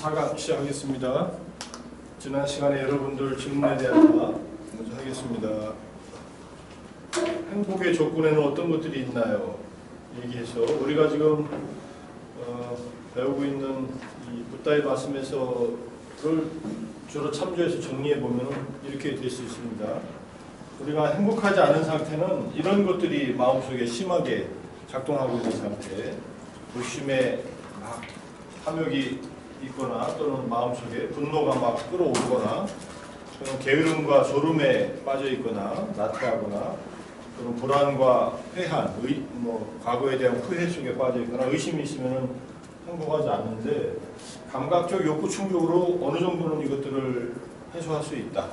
4강 시작하겠습니다. 지난 시간에 여러분들 질문에 대한 답 먼저 하겠습니다. 행복의 조건에는 어떤 것들이 있나요? 얘기해서 우리가 지금 배우고 있는 이 붓다의 말씀에서를 주로 참조해서 정리해 보면 이렇게 될 수 있습니다. 우리가 행복하지 않은 상태는 이런 것들이 마음속에 심하게 작동하고 있는 상태, 불심에 막 탐욕이 있거나 또는 마음속에 분노가 막 끌어오르거나 또는 게으름과 졸음에 빠져 있거나 나태하거나 또는 불안과 회한, 과거에 대한 후회 속에 빠져 있거나 의심이 있으면 행복하지 않는데 감각적 욕구 충족으로 어느 정도는 이것들을 해소할 수 있다.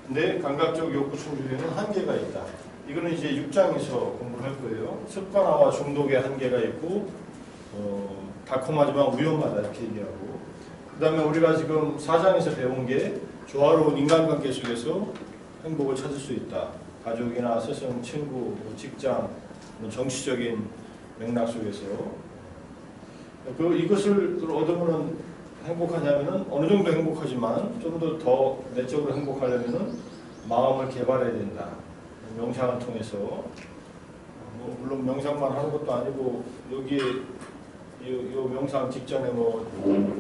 근데 감각적 욕구 충족에는 한계가 있다. 이거는 이제 6장에서 공부를 할 거예요. 습관화와 중독의 한계가 있고 달콤하지만 위험하다 이렇게 얘기하고, 그 다음에 우리가 지금 4장에서 배운 게 조화로운 인간관계 속에서 행복을 찾을 수 있다. 가족이나 스승, 친구, 직장, 정치적인 맥락 속에서 이것을 얻으면 행복하냐면은 어느 정도 행복하지만 좀 더 내적으로 행복하려면은 마음을 개발해야 된다. 명상을 통해서 물론 명상만 하는 것도 아니고 여기에 이 명상 직전에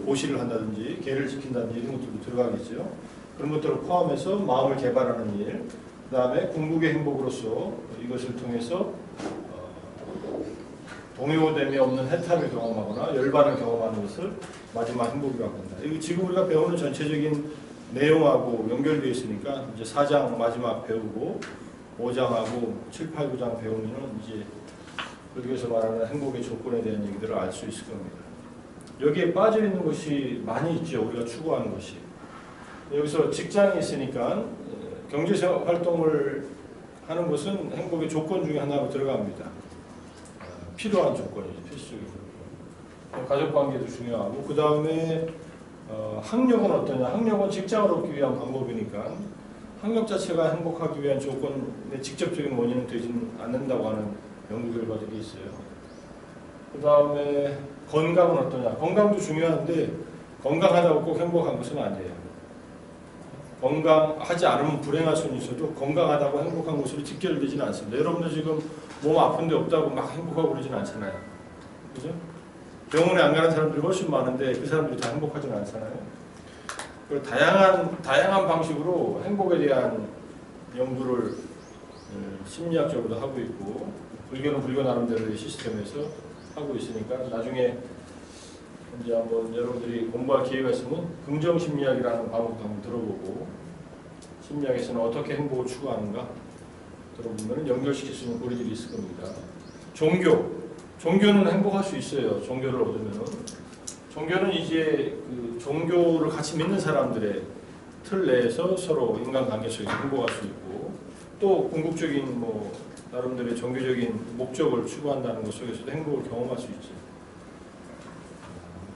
고시를 한다든지 계를 지킨다든지 이런 것들도 들어가겠죠. 그런 것들을 포함해서 마음을 개발하는 일, 그 다음에 궁극의 행복으로서 이것을 통해서 동요됨이 없는 해탈을 경험하거나 열반을 경험하는 것을 마지막 행복이라고 한다. 이거 지금 우리가 배우는 전체적인 내용하고 연결되어 있으니까 이제 4장 마지막 배우고 5장하고 7, 8, 9장 배우면 이제 여기에서 말하는 행복의 조건에 대한 얘기들을 알 수 있을 겁니다. 여기에 빠져 있는 것이 많이 있죠. 우리가 추구하는 것이. 여기서 직장이 있으니까 경제 활동을 하는 것은 행복의 조건 중에 하나로 들어갑니다. 필요한 조건이죠. 필수적인 조건. 가족관계도 중요하고, 그 다음에 학력은 어떠냐. 학력은 직장을 얻기 위한 방법이니까 학력 자체가 행복하기 위한 조건의 직접적인 원인은 되지는 않는다고 하는 연구 결과들이 있어요. 그 다음에 건강은 어떠냐. 건강도 중요한데 건강하다고 꼭 행복한 것은 아니에요. 건강하지 않으면 불행할 수는 있어도 건강하다고 행복한 것으로 직결되지는 않습니다. 여러분들 지금 몸 아픈 데 없다고 막 행복하고 그러지는 않잖아요. 그죠? 병원에 안 가는 사람들이 훨씬 많은데 그 사람들이 다 행복하지는 않잖아요. 그리고 다양한 방식으로 행복에 대한 연구를 심리학적으로도 하고 있고, 불교는 불교 나름대로의 시스템에서 하고 있으니까 나중에 이제 한번 여러분들이 공부할 기회가 있으면 긍정심리학이라는 과목도 한번 들어보고, 심리학에서는 어떻게 행복을 추구하는가 들어보면 연결시킬 수 있는 고리들이 있을 겁니다. 종교는 행복할 수 있어요. 종교를 얻으면은. 종교는 이제 그 종교를 같이 믿는 사람들의 틀 내에서 서로 인간관계 속에서 행복할 수 있고, 또 궁극적인 나름대로의 종교적인 목적을 추구한다는 것 속에서도 행복을 경험할 수 있죠.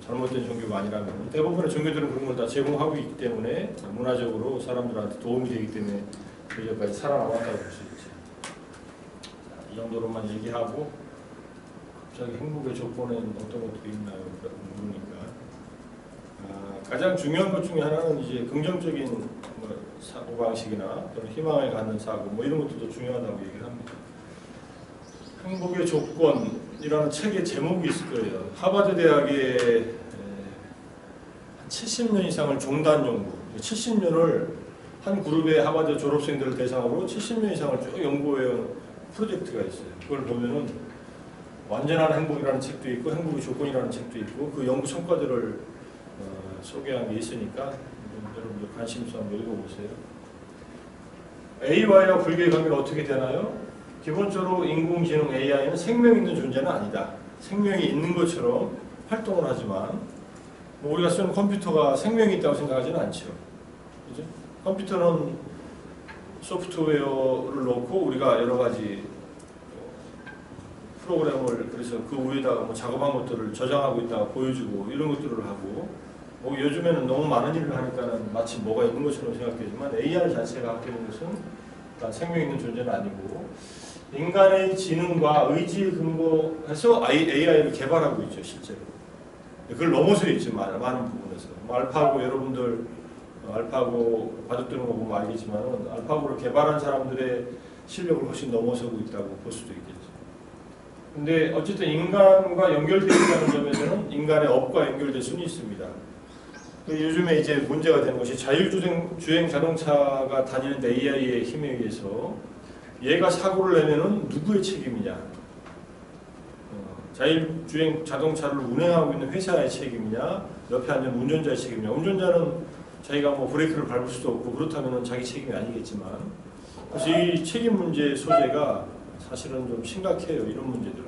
잘못된 종교가 아니라면 대부분의 종교들은 그런 걸 다 제공하고 있기 때문에 문화적으로 사람들한테 도움이 되기 때문에 여기까지 살아남았다고 볼 수 있죠. 이 정도로만 얘기하고 갑자기 행복의 조건에는 어떤 것들이 있나요? 물으니까 가장 중요한 것 중에 하나는 이제 긍정적인 사고방식이나 또는 희망을 갖는 사고 이런 것들도 중요하다고 얘기를 합니다. 행복의 조건이라는 책의 제목이 있을 거예요. 하버드 대학의 한 70년 이상을 종단 연구, 70년을 한 그룹의 하버드 졸업생들을 대상으로 70년 이상을 쭉 연구해온 프로젝트가 있어요. 그걸 보면은 완전한 행복이라는 책도 있고 행복의 조건이라는 책도 있고 그 연구 성과들을 소개한 게 있으니까 여러분들 관심 있어 한번 읽어보세요. AI와 불교의 관계가 어떻게 되나요? 기본적으로 인공지능 AI는 생명 있는 존재는 아니다. 생명이 있는 것처럼 활동을 하지만 우리가 쓰는 컴퓨터가 생명이 있다고 생각하지는 않죠. 그죠? 컴퓨터는 소프트웨어를 넣고 우리가 여러 가지 프로그램을 그래서 그 위에다가 작업한 것들을 저장하고 있다가 보여주고 이런 것들을 하고 요즘에는 너무 많은 일을 하니까는 마치 뭐가 있는 것처럼 생각되지만 AI 자체가 갖게 된 것은 생명 있는 존재는 아니고 인간의 지능과 의지에 근거해서 AI를 개발하고 있죠, 실제로. 그걸 넘어서 있지만 많은 부분에서 알파고 여러분들 알파고 바둑두는 거 보면 알겠지만 알파고를 개발한 사람들의 실력을 훨씬 넘어서고 있다고 볼 수도 있겠죠. 근데 어쨌든 인간과 연결되어 있다는 점에서는 인간의 업과 연결될 수는 있습니다. 요즘에 이제 문제가 되는 것이 자율주행 자동차가 다니는 AI의 힘에 의해서 얘가 사고를 내면은 누구의 책임이냐? 자율주행 자동차를 운행하고 있는 회사의 책임이냐? 옆에 앉은 운전자의 책임이냐? 운전자는 자기가 뭐 브레이크를 밟을 수도 없고 그렇다면은 자기 책임이 아니겠지만, 그래서 이 책임 문제의 소재가 사실은 좀 심각해요. 이런 문제들은.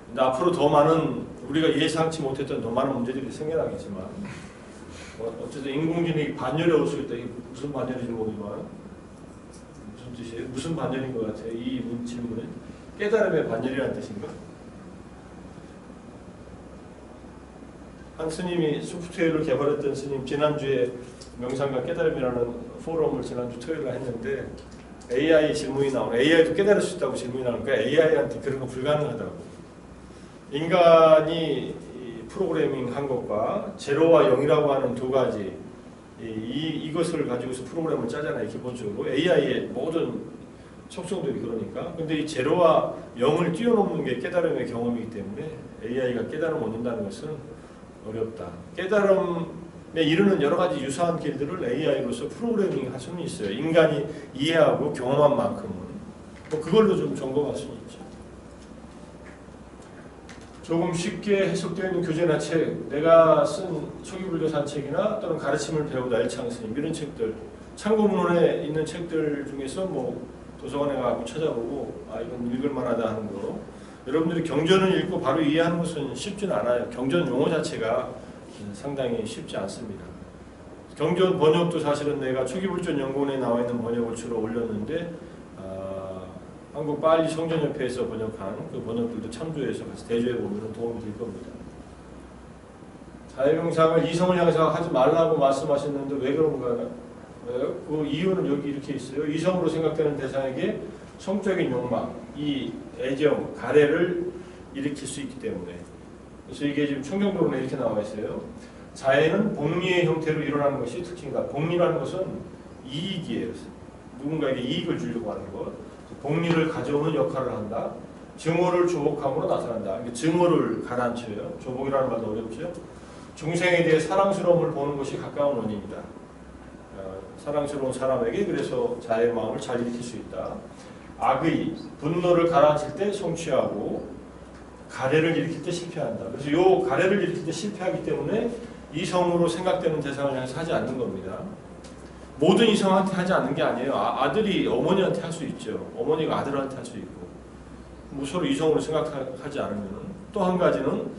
근데 앞으로 더 많은 우리가 예상치 못했던 더 많은 문제들이 생겨나겠지만, 어쨌든 인공지능이 반열에 올 수 있다. 이게 무슨 반열인지 모르지만 무슨 뜻이에요? 무슨 반열인 것 같아요? 이 질문은 깨달음의 반열이라는 뜻인가? 한 스님이 소프트웨어를 개발했던 스님 지난주에 명상과 깨달음이라는 포럼을 지난주 토요일에 했는데 AI 질문이 나오는 AI도 깨달을 수 있다고 질문이 나오니까 AI한테 그런 거 불가능하다고. 인간이 프로그래밍 한 것과 제로와 0이라고 하는 두 가지 이것을 가지고서 프로그램을 짜잖아요. 기본적으로 AI의 모든 속성들이 그러니까. 근데 이 제로와 0을 뛰어넘는 게 깨달음의 경험이기 때문에 AI가 깨달음을 얻는다는 것은 어렵다. 깨달음에 이르는 여러 가지 유사한 길들을 AI로서 프로그래밍 할 수는 있어요. 인간이 이해하고 경험한 만큼은 뭐 그걸로 좀 점검할 수는 있죠. 조금 쉽게 해석되어 있는 교재나 책, 내가 쓴 초기불교산 책이나 또는 가르침을 배우다 일창스님 이런 책들, 참고문헌에 있는 책들 중에서 뭐 도서관에 가고 찾아보고 아 이건 읽을만하다 하는 거, 여러분들이 경전을 읽고 바로 이해하는 것은 쉽진 않아요. 경전 용어 자체가 상당히 쉽지 않습니다. 경전 번역도 사실은 내가 초기불전연구원에 나와 있는 번역을 주로 올렸는데 한국 빨리 성전협회에서 번역한 그 번역들도 참조해서 같이 대조해 보면 도움이 될 겁니다. 자유명상을 이성을 향해서 하지 말라고 말씀하셨는데 왜 그런가요? 그 이유는 여기 이렇게 있어요. 이성으로 생각되는 대상에게 성적인 욕망, 이 애정, 가래를 일으킬 수 있기 때문에. 그래서 이게 지금 청정도론에 이렇게 나와 있어요. 자애는 복리의 형태로 일어나는 것이 특징이다. 복리라는 것은 이익이에요. 누군가에게 이익을 주려고 하는 것. 복리를 가져오는 역할을 한다. 증오를 조복함으로 나타난다. 증오를 가라앉혀요. 조복이라는 말도 어렵죠. 중생에 대해 사랑스러움을 보는 것이 가까운 원인이다. 사랑스러운 사람에게 그래서 자의 마음을 잘 일으킬 수 있다. 악의, 분노를 가라앉힐 때 성취하고 가래를 일으킬 때 실패한다. 그래서 이 가래를 일으킬 때 실패하기 때문에 이성으로 생각되는 대상을 향해서 하지 않는 겁니다. 모든 이성한테 하지 않는 게 아니에요. 아들이 어머니한테 할 수 있죠. 어머니가 아들한테 할 수 있고. 뭐 서로 이성으로 생각하지 않으면. 또 한 가지는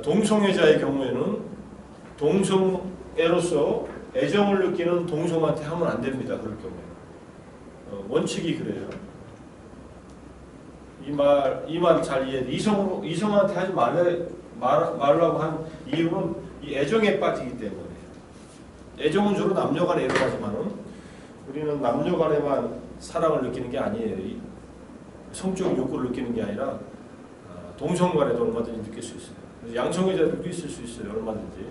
동성애자의 경우에는 동성애로서 애정을 느끼는 동성한테 하면 안 됩니다. 그럴 경우에. 원칙이 그래요. 이 말 잘 이해해. 이성한테 하지 말라고 한 이유는 이 애정에 빠지기 때문에. 애정은 주로 남녀 간에 일어나지만은 우리는 남녀 간에만 사랑을 느끼는 게 아니에요. 성적 욕구를 느끼는 게 아니라 동성 간에도 얼마든지 느낄 수 있어요. 양성애자들도 있을 수 있어요. 얼마든지.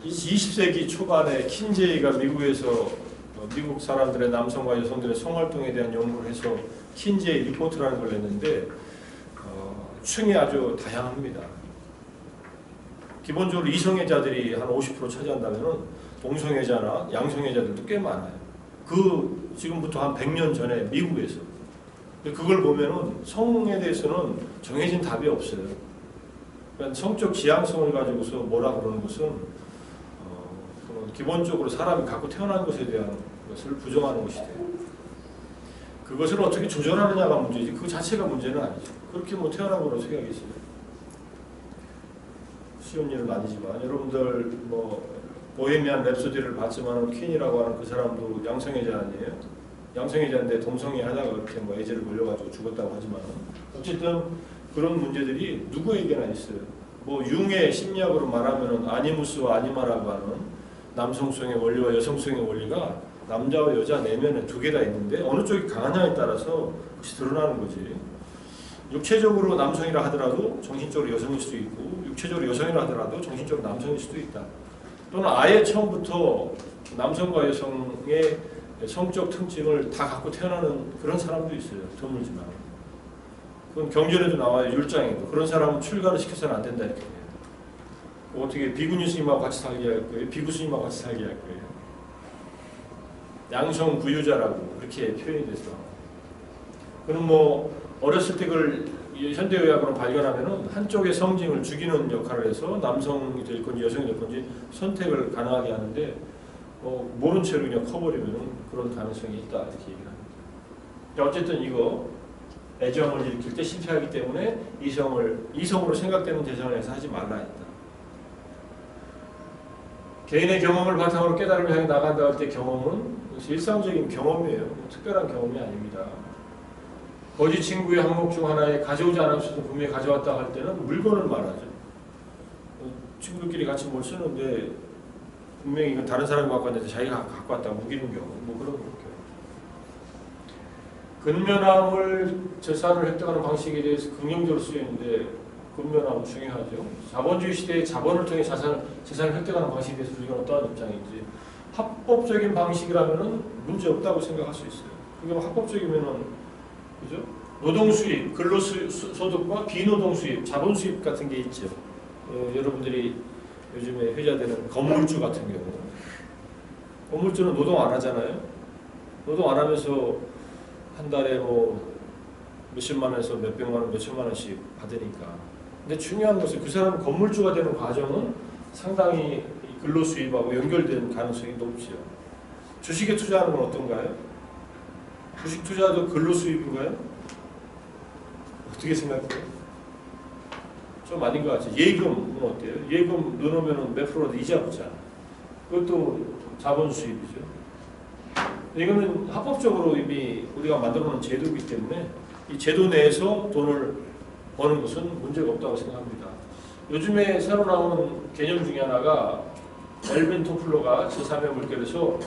20세기 초반에 킨제이가 미국에서 미국 사람들의 남성과 여성들의 성활동에 대한 연구를 해서 킨제이 리포트라는 걸 냈는데 층이 아주 다양합니다. 기본적으로 이성애자들이 한 50% 차지한다면 동성애자나 양성애자들도 꽤 많아요. 그 지금부터 한 100년 전에 미국에서. 그걸 보면은 성에 대해서는 정해진 답이 없어요. 그러니까 성적 지향성을 가지고서 뭐라 그러는 것은 기본적으로 사람이 갖고 태어난 것에 대한 것을 부정하는 것이 돼요. 그것을 어떻게 조절하느냐가 문제지 그 자체가 문제는 아니죠. 그렇게 뭐 태어난 걸 어떻게 하겠어요. 쉬운 일은 아니지만 여러분들 뭐 보헤미안 랩소디를 봤지만 퀸이라고 하는 그 사람도 양성애자 아니에요? 양성애자인데 동성애 하다가 그렇게 뭐 애제를 물려가지고 죽었다고 하지만 어쨌든 그런 문제들이 누구에게나 있어요. 뭐 융의 심리학으로 말하면 아니무스와 아니마라고 하는 남성성의 원리와 여성성의 원리가 남자와 여자 내면에 두 개 다 있는데 어느 쪽이 강하냐에 따라서 그것이 드러나는 거지. 육체적으로 남성이라 하더라도 정신적으로 여성일 수도 있고 육체적으로 여성이라 하더라도 정신적으로 남성일 수도 있다. 또는 아예 처음부터 남성과 여성의 성적 특징을 다 갖고 태어나는 그런 사람도 있어요. 드물지만. 그건 경전에도 나와요. 율장에도. 그런 사람은 출가를 시켜서는 안 된다 이렇게 해요. 어떻게 비구니 스님하고 같이 살게 할 거예요? 비구 스님하고 같이 살게 할 거예요? 양성 부유자라고 그렇게 표현이 됐어. 그럼 뭐 어렸을 때 그걸 현대의학으로 발견하면은 한쪽의 성징을 죽이는 역할을 해서 남성이 될 건지 여성이 될 건지 선택을 가능하게 하는데 모른 채로 그냥 커버리면은 그런 가능성이 있다 이렇게 얘기를 합니다. 어쨌든 이거 애정을 일으킬 때 실패하기 때문에 이성으로 생각되는 대상을 해서 하지 말라 했다. 개인의 경험을 바탕으로 깨달음을 향해 나간다 할 때 경험은 일상적인 경험이에요. 특별한 경험이 아닙니다. 거지 친구의 항목 중 하나에 가져오지 않았어도 분명히 가져왔다 할 때는 물건을 말하죠. 친구들끼리 같이 뭘 쓰는데 분명히 이건 다른 사람이 갖고 왔는데 자기가 갖고 왔다고 우기는 경우 뭐 그런 경우. 근면함을 재산을 획득하는 방식에 대해서 긍정적으로 쓰이는데 근면함은 중요하죠. 자본주의 시대에 자본을 통해 재산을 획득하는 방식에 대해서 우리가 어떠한 입장인지 합법적인 방식이라면은 문제 없다고 생각할 수 있어요. 이게 뭐 합법적이면은 그죠? 노동 수입, 근로 소득과 비노동 수입, 자본 수입 같은 게 있죠. 여러분들이 요즘에 회자되는 건물주 같은 경우, 건물주는 노동 안 하잖아요. 노동 안 하면서 한 달에 뭐 몇십만 원에서 몇백만 원, 몇천만 원씩 받으니까. 근데 중요한 것은 그 사람 건물주가 되는 과정은 상당히 근로 수입하고 연결된 가능성이 높죠. 주식에 투자하는 건 어떤가요? 주식 투자도 근로 수입인가요? 어떻게 생각해요? 좀 아닌 것 같죠. 예금은 어때요? 예금 넣어놓으면 몇 프로도 이자 붙잖아. 그것도 자본 수입이죠. 이거는 합법적으로 이미 우리가 만들어놓은 제도이기 때문에 이 제도 내에서 돈을 버는 것은 문제가 없다고 생각합니다. 요즘에 새로 나온 개념 중에 하나가 엘빈 토플러가 제3의 물결에서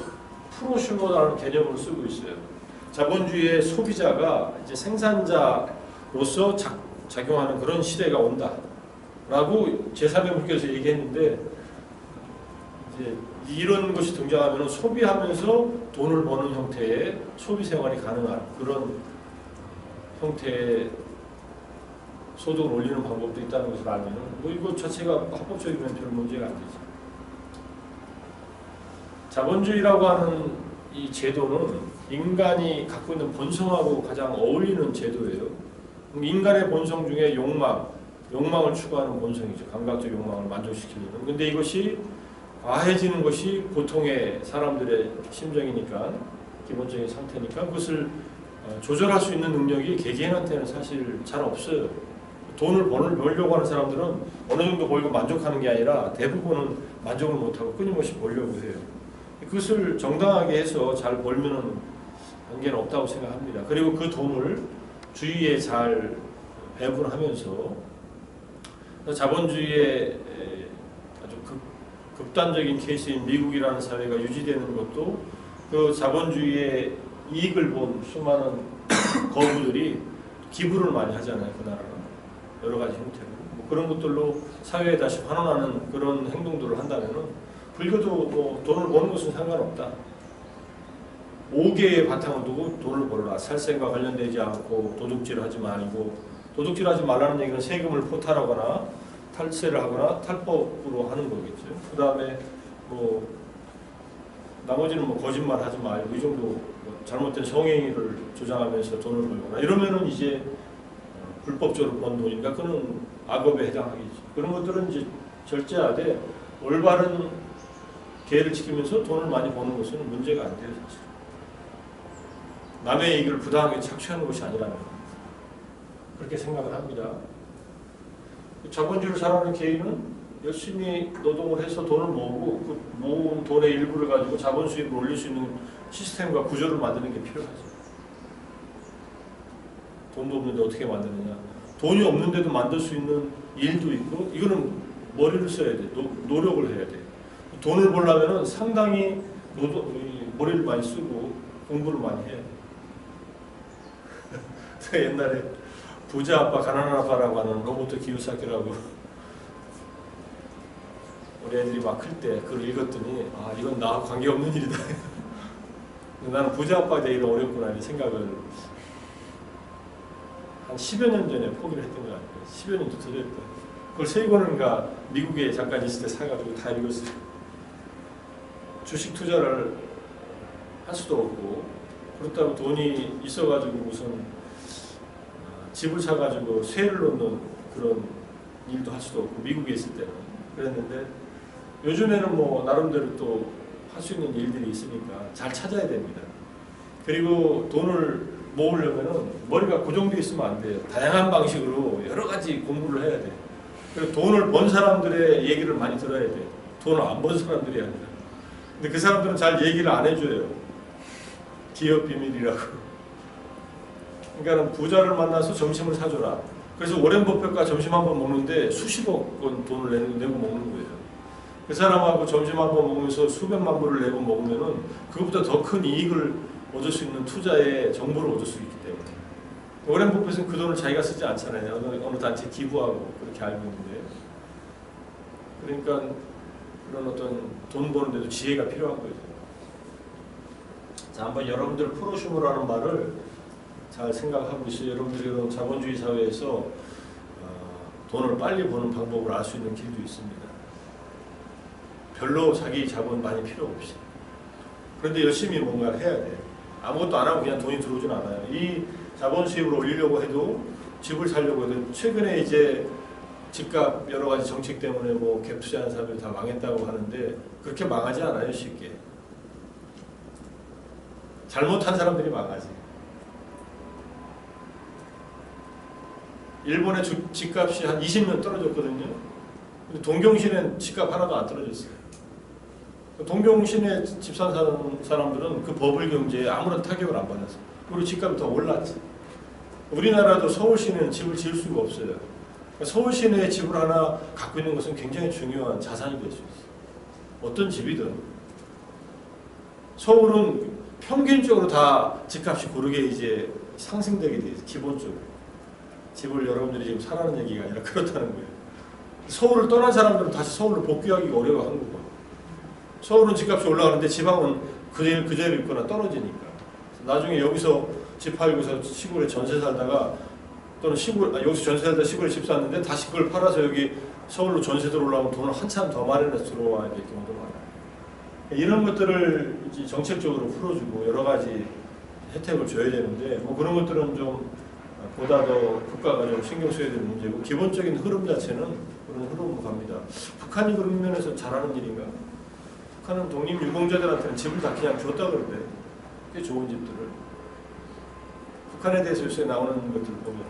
프로슈머라는 개념을 쓰고 있어요. 자본주의의 소비자가 이제 생산자로서 작용하는 그런 시대가 온다라고 제3의 물결에서 얘기했는데 이제 이런 것이 등장하면 소비하면서 돈을 버는 형태의 소비 생활이 가능한 그런 형태의 소득을 올리는 방법도 있다는 것을 알면 뭐 이거 자체가 합법적이면 별 문제가 안 되죠. 자본주의라고 하는 이 제도는 인간이 갖고 있는 본성하고 가장 어울리는 제도예요. 인간의 본성 중에 욕망을 추구하는 본성이죠. 감각적 욕망을 만족시키는. 근데 이것이 과해지는 것이 보통의 사람들의 심정이니까, 기본적인 상태니까 그것을 조절할 수 있는 능력이 개개인한테는 사실 잘 없어요. 돈을 벌려고 하는 사람들은 어느 정도 벌고 만족하는 게 아니라 대부분은 만족을 못하고 끊임없이 벌려고 해요. 그것을 정당하게 해서 잘 벌면은 관계는 없다고 생각합니다. 그리고 그 돈을 주위에 잘 배분하면서 자본주의의 아주 극단적인 케이스인 미국이라는 사회가 유지되는 것도 그 자본주의의 이익을 본 수많은 거부들이 기부를 많이 하잖아요. 그 나라가 여러 가지 형태로 뭐 그런 것들로 사회에 다시 환원하는 그런 행동들을 한다면은 불교도 뭐 돈을 버는 것은 상관없다. 5개의 바탕을 두고 돈을 벌어라. 살생과 관련되지 않고 도둑질을 하지 말고, 도둑질하지 말라는 얘기는 세금을 포탈하거나 탈세를 하거나 탈법으로 하는 거겠죠. 그 다음에 뭐 나머지는 뭐 거짓말 하지 말고 이 정도 뭐 잘못된 성행위를 조장하면서 돈을 벌거나 이러면은 이제 불법적으로 번 돈이니까 그는 악업에 해당하겠지. 그런 것들은 이제 절제하되 올바른 계를 지키면서 돈을 많이 버는 것은 문제가 안 돼요. 사실. 남의 이익을 부당하게 착취하는 것이 아니라는 그렇게 생각을 합니다. 자본주의를 살아가는 개인은 열심히 노동을 해서 돈을 모으고 그 모은 돈의 일부를 가지고 자본 수입을 올릴 수 있는 시스템과 구조를 만드는 게 필요하죠. 돈도 없는데 어떻게 만드느냐. 돈이 없는데도 만들 수 있는 일도 있고 이거는 머리를 써야 돼. 노력을 해야 돼. 돈을 벌려면 상당히 머리를 많이 쓰고 공부를 많이 해야 돼. 제가 옛날에 부자 아빠 가난한 아빠라고 하는 로버트 기요사키라고 우리 애들이 막 클 때 그걸 읽었더니 아 이건 나하고 관계없는 일이다. 나는 부자 아빠가 되기가 어렵구나 이런 생각을 한 10여 년 전에 포기를 했던 것 같아요. 10여 년도 더 됐다. 그걸 세 권인가 미국에 잠깐 있을 때 사가지고 다 읽었어요. 주식 투자를 할 수도 없고 그렇다고 돈이 있어가지고 무슨 집을 사가지고 세를 놓는 그런 일도 할 수도 없고 미국에 있을 때는 그랬는데 요즘에는 뭐 나름대로 또 할 수 있는 일들이 있으니까 잘 찾아야 됩니다. 그리고 돈을 모으려면은 머리가 고정되어 있으면 안 돼요. 다양한 방식으로 여러 가지 공부를 해야 돼요. 그리고 돈을 번 사람들의 얘기를 많이 들어야 돼요. 돈을 안 번 사람들이 아니라. 근데 그 사람들은 잘 얘기를 안 해줘요. 기업 비밀이라고. 그러니까 부자를 만나서 점심을 사줘라. 그래서 오렌 버핏과 점심 한번 먹는데 수십억 원 돈을 내고 먹는 거예요. 그 사람하고 점심 한번 먹으면서 수백만 불을 내고 먹으면은 그것보다 더 큰 이익을 얻을 수 있는 투자의 정보를 얻을 수 있기 때문에. 오렌 버핏은 그 돈을 자기가 쓰지 않잖아요. 어느 단체에 기부하고 그렇게 알고 있는데. 그러니까 그런 어떤 돈 버는데도 지혜가 필요한 거죠. 자, 한번 여러분들 프로슈머라는 말을 잘 생각하고 있어요. 여러분들이 그런 자본주의 사회에서 돈을 빨리 버는 방법을 알 수 있는 길도 있습니다. 별로 자기 자본 많이 필요 없이. 그런데 열심히 뭔가를 해야 돼요. 아무것도 안 하고 그냥 돈이 들어오진 않아요. 이 자본 수입을 올리려고 해도 집을 사려고 해도 최근에 이제 집값 여러 가지 정책 때문에 뭐 갭 투자하는 사람들이 다 망했다고 하는데 그렇게 망하지 않아요, 쉽게. 잘못한 사람들이 망하지. 일본의 집값이 한 20년 떨어졌거든요. 근데 동경시는 집값 하나도 안 떨어졌어요. 동경시내 집 산 사람들은 그 버블 경제에 아무런 타격을 안 받았어요. 그리고 집값이 더 올랐지. 우리나라도 서울시내는 집을 지을 수가 없어요. 서울 시내에 집을 하나 갖고 있는 것은 굉장히 중요한 자산이 될 수 있어요. 어떤 집이든. 서울은 평균적으로 다 집값이 고르게 이제 상승되게 돼 있어요. 기본적으로. 집을 여러분들이 지금 사라는 얘기가 아니라 그렇다는 거예요. 서울을 떠난 사람들은 다시 서울로 복귀하기가 어려워하는 거고. 서울은 집값이 올라가는데 지방은 그대로 있거나 떨어지니까. 나중에 여기서 집 팔고서 시골에 전세 살다가 또는 여기서 전세 살다 시골에 집 샀는데 다시 그걸 팔아서 여기 서울로 전세 들어오려면 돈을 한참 더 마련해서 들어와야 될 경우도 많아요. 이런 것들을 이제 정책적으로 풀어주고 여러 가지 혜택을 줘야 되는데 뭐 그런 것들은 좀 보다 더 국가가 좀 신경 써야 되는 문제고 기본적인 흐름 자체는 그런 흐름으로 갑니다. 북한이 그런 면에서 잘하는 일인가? 북한은 독립유공자들한테는 집을 다 그냥 줬다 그러대. 꽤 좋은 집들을. 북한에 대해서 요새 나오는 것들을 보면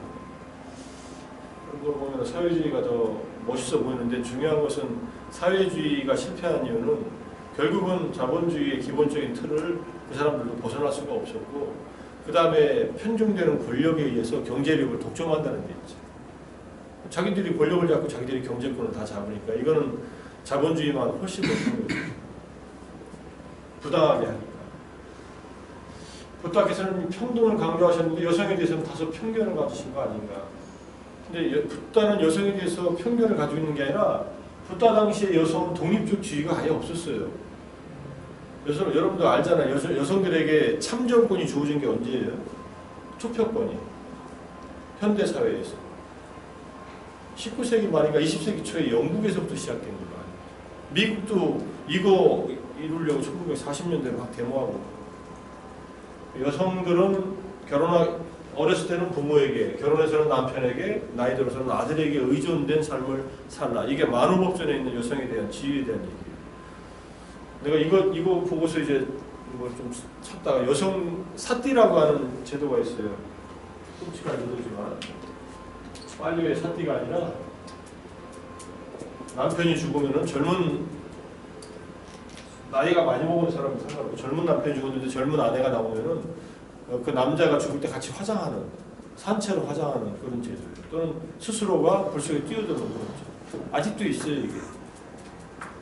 그런 걸 보면 사회주의가 더 멋있어 보이는데 중요한 것은 사회주의가 실패한 이유는 결국은 자본주의의 기본적인 틀을 그 사람들도 벗어날 수가 없었고 그 다음에 편중되는 권력에 의해서 경제력을 독점한다는 데 있죠. 자기들이 권력을 잡고 자기들이 경제권을 다 잡으니까 이거는 자본주의만 훨씬 더 큰 거죠. 부당하게 하니까. 부탁께서는 평등을 강조하셨는데 여성에 대해서는 다소 편견을 가지신 거 아닌가. 근데 붓다는 여성에 대해서 편견을 가지고 있는 게 아니라 붓다 당시에 여성은 독립주의가 아예 없었어요. 여러분도 알잖아요. 여성들에게 참정권이 주어진 게 언제예요? 투표권이. 현대사회에서. 19세기 말인가 20세기 초에 영국에서부터 시작된 거예요. 미국도 이거 이루려고 1940년대에 막 데모하고. 여성들은 어렸을 때는 부모에게, 결혼해서는 남편에게, 나이 들어서는 아들에게 의존된 삶을 살라. 이게 만우법전에 있는 여성에 대한 지위에 대한 얘기예요. 내가 이거 보고서 이제 이걸 좀 찾다가 여성 사띠라고 하는 제도가 있어요. 끔찍한 제도지만 빨리의 사띠가 아니라 남편이 죽으면은 젊은 나이가 많이 먹은 사람은 상관없고 젊은 남편이 죽었는데 젊은 아내가 나오면은 그 남자가 죽을 때 같이 화장하는 산채로 화장하는 그런 제도예요. 또는 스스로가 불 속에 뛰어드는 그런 제도. 아직도 있어요 이게.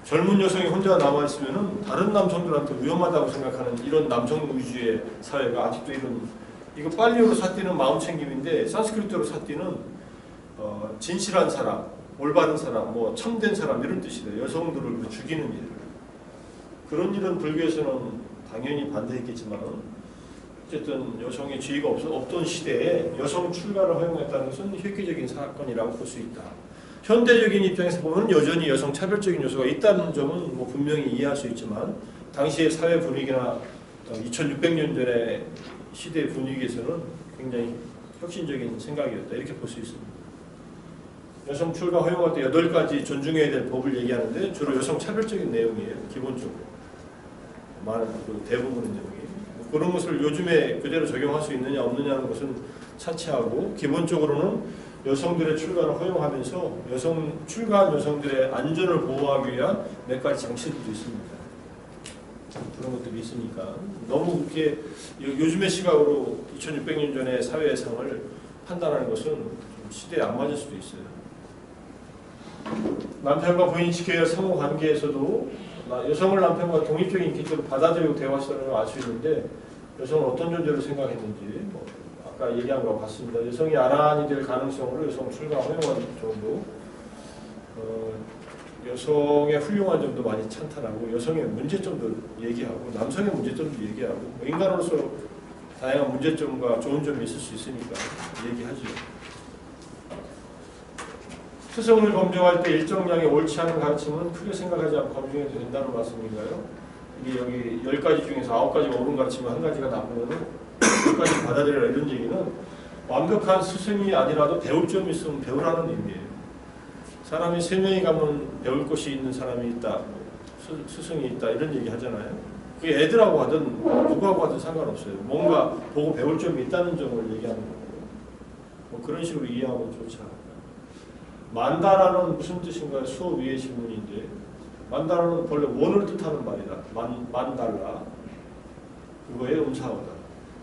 젊은 여성이 혼자 남아있으면 다른 남성들한테 위험하다고 생각하는 이런 남성 위주의 사회가 아직도 이런 이거 팔리오로 사띠는 마음챙김인데 산스크리트로 사띠는 진실한 사람, 올바른 사람, 뭐 참된 사람 이런 뜻이래요. 여성들을 죽이는 일. 그런 일은 불교에서는 당연히 반대했겠지만 어쨌든 여성의 지위가 없던 시대에 여성 출가를 허용했다는 것은 획기적인 사건이라고 볼 수 있다. 현대적인 입장에서 보면 여전히 여성 차별적인 요소가 있다는 점은 뭐 분명히 이해할 수 있지만 당시의 사회 분위기나 2600년 전의 시대 분위기에서는 굉장히 혁신적인 생각이었다. 이렇게 볼 수 있습니다. 여성 출가 허용할 때 8가지 존중해야 될 법을 얘기하는데 주로 여성 차별적인 내용이에요. 기본적으로. 많은 대부분의 내용이. 그런 것을 요즘에 그대로 적용할 수 있느냐 없느냐는 것은 차치하고 기본적으로는 여성들의 출가를 허용하면서 출가한 여성들의 안전을 보호하기 위한 몇 가지 장치들도 있습니다. 그런 것들이 있으니까 너무 그렇게 요즘의 시각으로 2600년 전의 사회상을 판단하는 것은 좀 시대에 안 맞을 수도 있어요. 남편과 부인이 지켜야 할 상호 관계에서도 여성을 남편과 독립적인 인격으로 받아들이고 대화하시는 걸 알 수 있는데 여성은 어떤 존재로 생각했는지 아까 얘기한 거 같습니다. 여성이 아란이 될 가능성으로 여성 출가 허용한 정도 여성의 훌륭한 점도 많이 찬탄하고 여성의 문제점도 얘기하고 남성의 문제점도 얘기하고 인간으로서 다양한 문제점과 좋은 점이 있을 수 있으니까 얘기하죠. 스승을 검증할 때 일정량의 옳지 않은 가르침은 크게 생각하지 않고 검증해도 된다는 말씀인가요? 이게 여기 10가지 중에서 9가지가 옳은 가르치면 1가지가 나쁘면 10가지 받아들여라 이런 얘기는 완벽한 스승이 아니라도 배울 점이 있으면 배우라는 의미예요. 사람이 3명이 가면 배울 것이 있는 사람이 있다, 스승이 있다 이런 얘기 하잖아요. 그게 애들하고 하든 누구하고 하든 상관없어요. 뭔가 보고 배울 점이 있다는 점을 얘기하는 거고 뭐 그런 식으로 이해하면 좋지 않을까. 만다라는 무슨 뜻인가요? 수업 위의 질문인데 만다라는 본래 원을 뜻하는 말이다. 만달라 그거의 음사어다.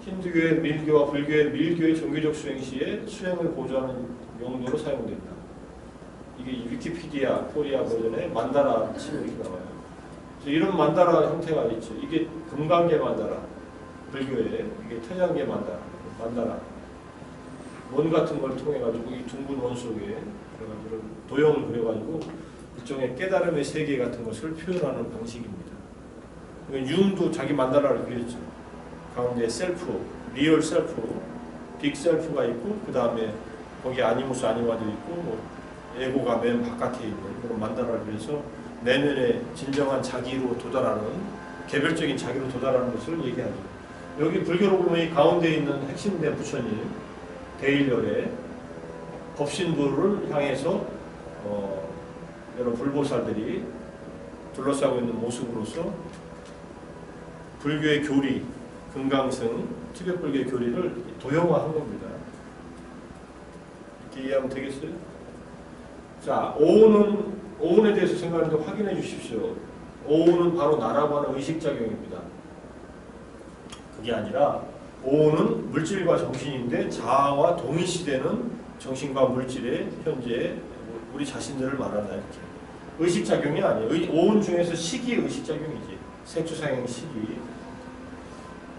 힌두교의 밀교와 불교의 밀교의 종교적 수행 시에 수행을 보조하는 용도로 사용된다. 이게 위키피디아 코리아 버전에 만다라 치고 이렇게 나와요. 이런 만다라 형태가 있죠. 이게 금강계 만다라, 불교에 이게 태양계 만다라. 원 같은 걸 통해 가지고 이 둥근 원 속에 그래가지고 도형을 그려가지고 일종의 깨달음의 세계 같은 것을 표현하는 방식입니다. 융도 자기 만다라를 그렸죠. 가운데 셀프, 리얼 셀프, 빅 셀프가 있고 그 다음에 거기 아니무스 아니와도 있고 뭐 에고가 맨 바깥에 있는 그런 만다라를 그려서 내면의 진정한 자기로 도달하는 개별적인 자기로 도달하는 것을 얘기하죠. 여기 불교로 보면 이 가운데 있는 핵심된 부처님 대일열의 법신부를 향해서 여러 불보살들이 둘러싸고 있는 모습으로서 불교의 교리, 금강승, 티벳 불교의 교리를 도형화한 겁니다. 이렇게 이해하면 되겠어요? 자, 오운에 대해서 생각하는데 확인해 주십시오. 오운은 바로 나라고 하는 의식작용입니다. 그게 아니라 오운은 물질과 정신인데 자아와 동일시되는 정신과 물질의 현재 우리 자신들을 말한다 이렇게. 의식작용이 아니에요. 오운 중에서 식이 의식작용이지. 색주상행 식이.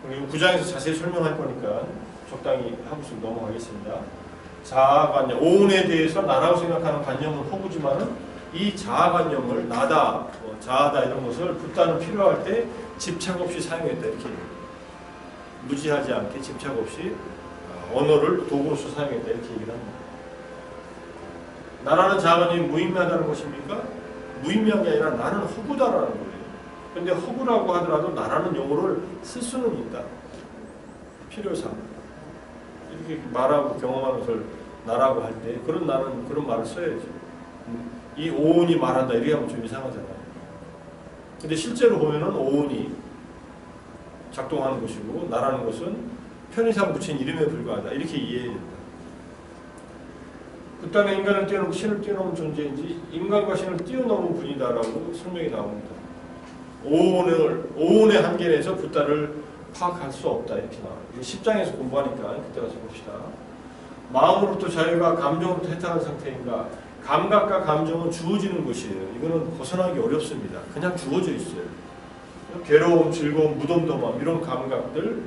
그리고 9장에서 자세히 설명할 거니까 적당히 하고서 넘어가겠습니다. 자아관념, 오운에 대해서 나라고 생각하는 관념은 허구지만은 이 자아관념을 나다, 자아다 이런 것을 붓다는 필요할 때 집착 없이 사용했다 이렇게 무지하지 않게 집착 없이 언어를 도구로서 사용했다 이렇게 얘기를 합니다. 나라는 자아관념이 무의미하다는 것입니까? 무의미한 게 아니라 나는 허구다라는 거예요. 그런데 허구라고 하더라도 나라는 용어를 쓸 수는 있다. 필요상. 이렇게 말하고 경험하는 것을 나라고 할 때 그런 나는 그런 말을 써야죠. 이 오운이 말한다 이렇게 하면 좀 이상하잖아요. 근데 실제로 보면은 오운이 작동하는 것이고 나라는 것은 편의상 붙인 이름에 불과하다 이렇게 이해해야 된다. 그 땅에 인간을 뛰어넘고 신을 뛰어넘은 존재인지 인간과 신을 뛰어넘은 분이다라고 설명이 나옵니다. 오운의 한계 내에서 붓다를 파악할 수 없다 이렇게 나와요. 10장에서 공부하니까 그때 가서 봅시다. 마음으로부터 자유가 감정으로부터 해탈한 상태인가. 감각과 감정은 주어지는 것이에요. 이거는 벗어나기 어렵습니다. 그냥 주어져 있어요. 괴로움, 즐거움, 무덤덤함 이런 감각들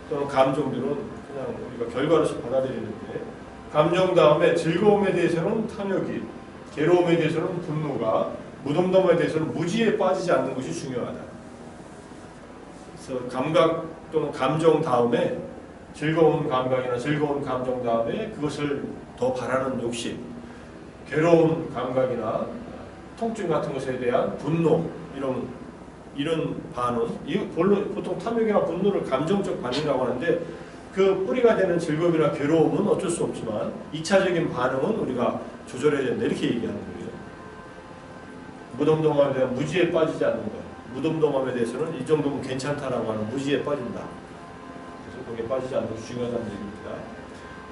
또는 감정들은 그냥 우리가 결과로서 받아들이는데, 감정 다음에 즐거움에 대해서는 탐욕이, 괴로움에 대해서는 분노가, 무덤덤에 대해서는 무지에 빠지지 않는 것이 중요하다. 그래서 감각 또는 감정 다음에 즐거운 감각이나 즐거운 감정 다음에 그것을 더 바라는 욕심, 괴로운 감각이나 통증 같은 것에 대한 분노, 이런 반응, 보통 탐욕이나 분노를 감정적 반응이라고 하는데, 그 뿌리가 되는 즐거움이나 괴로움은 어쩔 수 없지만 2차적인 반응은 우리가 조절해야 된다, 이렇게 얘기하는 거예요. 무덤덤함에 대한 무지에 빠지지 않는 것, 무덤덤함에 대해서는 이 정도면 괜찮다라고 하는 무지에 빠진다. 그래서 거기에 빠지지 않는 것이 중요하다는 얘기입니다.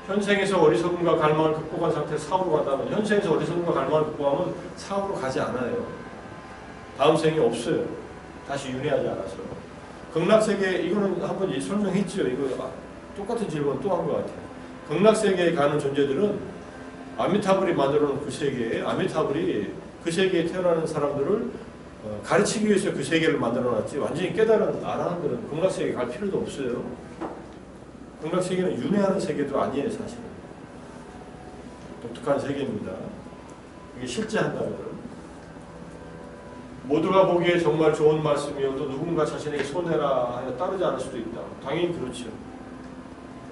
현생에서 어리석음과 갈망을 극복한 상태에서 사후로 간다면, 현생에서 어리석음과 갈망을 극복하면 사후로 가지 않아요. 다음 생이 없어요. 다시 윤회하지 않아서. 극락세계, 이거는 한번 설명했죠. 이거 똑같은 질문 또 한 것 같아요. 극락세계에 가는 존재들은 아미타불이 만들어놓은 그 세계에, 아미타불이 그 세계에 태어나는 사람들을 가르치기 위해서 그 세계를 만들어놨지, 완전히 깨달은 아라한들은 극락세계에 갈 필요도 없어요. 극락세계는 윤회하는 세계도 아니에요, 사실은. 독특한 세계입니다. 이게 실제 한다면 모두가 보기에 정말 좋은 말씀이어도 누군가 자신에게 손해라 하여 따르지 않을 수도 있다. 당연히 그렇죠.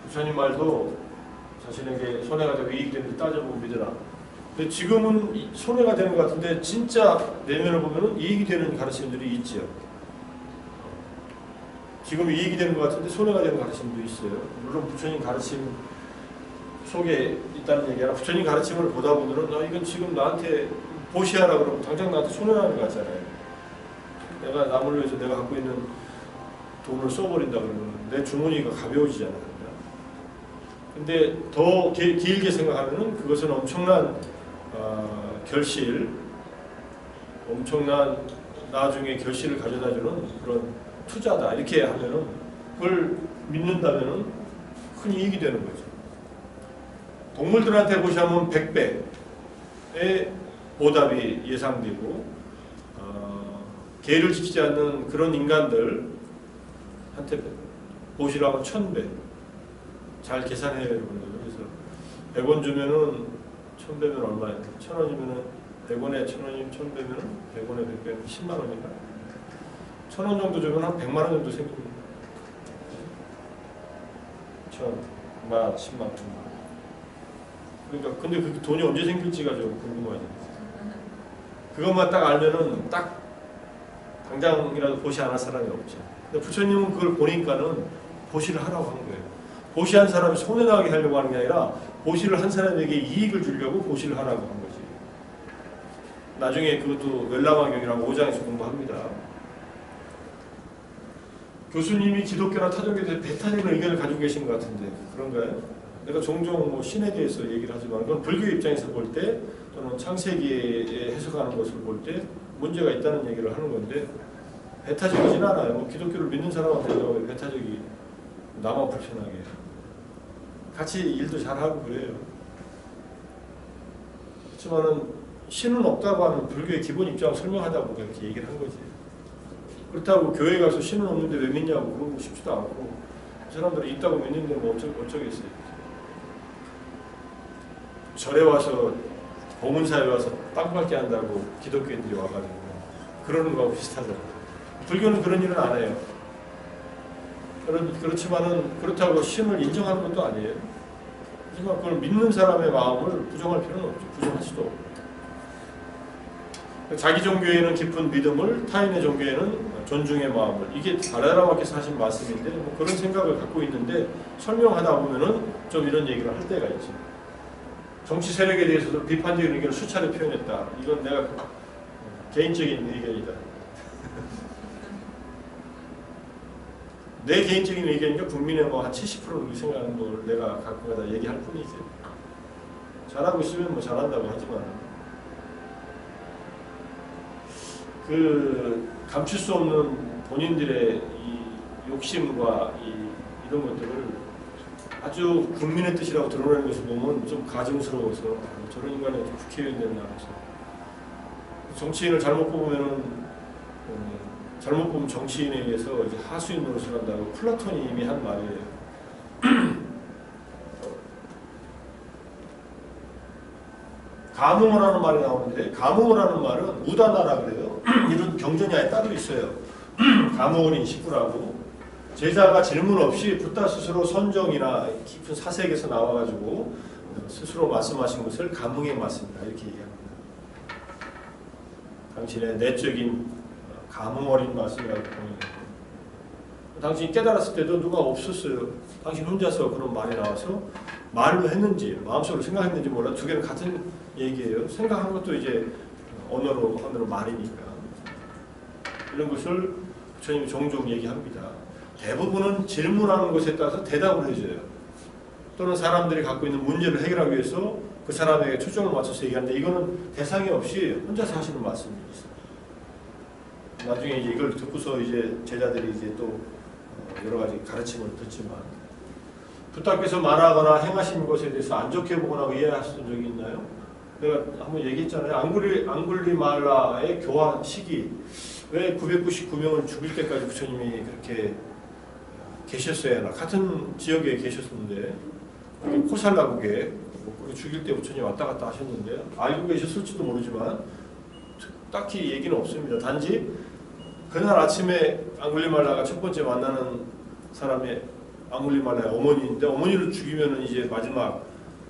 부처님 말도 자신에게 손해가 되고 이익이 되는지 따져보고 믿으라. 근데 지금은 손해가 되는 것 같은데, 진짜 내면을 보면 이익이 되는 가르침들이 있죠. 지금 이익이 되는 것 같은데 손해가 되는 가르침도 있어요. 물론 부처님 가르침 속에 있다는 얘기야. 부처님 가르침을 보다 보면은 이건 지금 나한테 보시하라 그러면 당장 나한테 손해나는 것 같잖아요. 내가 남을 위해서 내가 갖고 있는 돈을 써버린다 그러면 내 주머니가 가벼워지잖아요. 근데 더 길게 생각하면은 그것은 엄청난 결실, 엄청난 나중에 결실을 가져다주는 그런 투자다. 이렇게 하면은, 그걸 믿는다면은 큰 이익이 되는 거죠. 동물들한테 보시면 100배의 보답이 예상되고, 계를 지키지 않는 그런 인간들한테 보시라면 1000배. 잘 계산해요, 여러분들. 그래서 100원 주면은 1000배면 얼마예요? 1000원이면은 100원에 1000원이면 1000배면은 100원에 100배면 10만 원인가? 1000원 정도 주면 한 100만 원 정도 생깁니다. 1000, 만, 10만, 100만. 그러니까 근데 그 돈이 언제 생길지가 좀 궁금하죠. 그것만 딱 알면은 딱 당장이라도 보시 안 할 사람이 없죠. 근데 부처님은 그걸 보니까는 보시를 하라고 한 거예요. 보시한 사람이 손해나게 하려고 하는 게 아니라 보시를 한 사람에게 이익을 주려고 보시를 하라고 한 거지. 나중에 그것도 웰라마경이라고 5장에서 공부합니다. 교수님이 기독교나 타종에 대해서 배타적인 의견을 가지고 계신 것 같은데 그런가요? 내가 종종 뭐 신에 대해서 얘기를 하지만 그건 불교 입장에서 볼 때 또는 창세기에 해석하는 것을 볼 때 문제가 있다는 얘기를 하는 건데, 배타적이진 않아요. 뭐 기독교를 믿는 사람한테 왜 배타적이, 나만 불편하게 같이 일도 잘하고 그래요. 그렇지만은 신은 없다고 하는 불교의 기본 입장을 설명하다 보니까 이렇게 얘기를 한 거지. 그렇다고 교회 가서 신은 없는데 왜 믿냐고 그러고 싶지도 않고, 그 사람들이 있다고 믿는데 뭐 어쩌겠어요. 절에 와서 공문사에 와서 땅 밟게 한다고 기독교인들이 와가지고 그러는 거하고 비슷하잖아요. 불교는 그런 일은 안 해요. 그렇지만은 그렇다고 신을 인정하는 것도 아니에요. 하지만 그걸 믿는 사람의 마음을 부정할 필요는 없죠. 부정할 수도 없고. 자기 종교에는 깊은 믿음을, 타인의 종교에는 존중의 마음을, 이게 바라라마께서 하신 말씀인데 뭐 그런 생각을 갖고 있는데, 설명하다 보면은 좀 이런 얘기를 할 때가 있죠. 정치 세력에 대해서도 비판적인 의견을 수차례 표현했다. 이건 내가 개인적인 의견이다. 내 개인적인 의견이니까 국민의 뭐 한 70% 생각하는 걸 내가 갖고 가다 얘기할 뿐이지. 잘하고 있으면 뭐 잘한다고 하지만, 그 감출 수 없는 본인들의 이 욕심과 이런 것들을 아주 국민의 뜻이라고 드러내는 것을 보면 좀 가증스러워서 저런 인간이 어떻게 국회의원 됐나 해서, 정치인을 잘못 뽑으면은 잘못 보면 정치인에 의해서 이제 하수인 노릇을 한다고 플라톤이 이미 한 말이에요. 감흥을 하는 말이 나오는데 감흥을 하는 말은 우다나라 그래요. 이런 경전야에 따로 있어요. 감흥을 인식구라고 제자가 질문 없이 붓다 스스로 선정이나 깊은 사색에서 나와가지고 스스로 말씀하신 것을 감흥의 말씀이다 이렇게 얘기합니다. 당신의 내적인 감흥 어린 말씀이라고 보는 거예요. 당신이 깨달았을 때도 누가 없었어요. 당신 혼자서 그런 말이 나와서 말로 했는지 마음속으로 생각했는지 몰라. 두 개는 같은 얘기예요. 생각한 것도 이제 언어로 하면 말이니까. 이런 것을 부처님이 종종 얘기합니다. 대부분은 질문하는 것에 따라서 대답을 해줘요. 또는 사람들이 갖고 있는 문제를 해결하기 위해서 그 사람에게 초점을 맞춰서 얘기하는데 이거는 대상이 없이 혼자서 하시는 말씀이 있어요. 나중에 이제 이걸 듣고서 이제 제자들이 이제 또 여러 가지 가르침을 듣지만 부탁께서 말하거나 행하신 것에 대해서 안 좋게 보거나 이해하셨던 적이 있나요? 내가 한번 얘기했잖아요. 앙굴리말라의 교화 시기 왜 999명을 죽일 때까지 부처님이 그렇게 계셨어야 하나. 같은 지역에 계셨는데 코살라국에 죽일 때 부처님 왔다 갔다 하셨는데 알고 계셨을지도 모르지만 딱히 얘기는 없습니다. 단지 그날 아침에 앙굴리말라가 첫 번째 만나는 사람의 앙굴리말라의 어머니인데 어머니를 죽이면 이제 마지막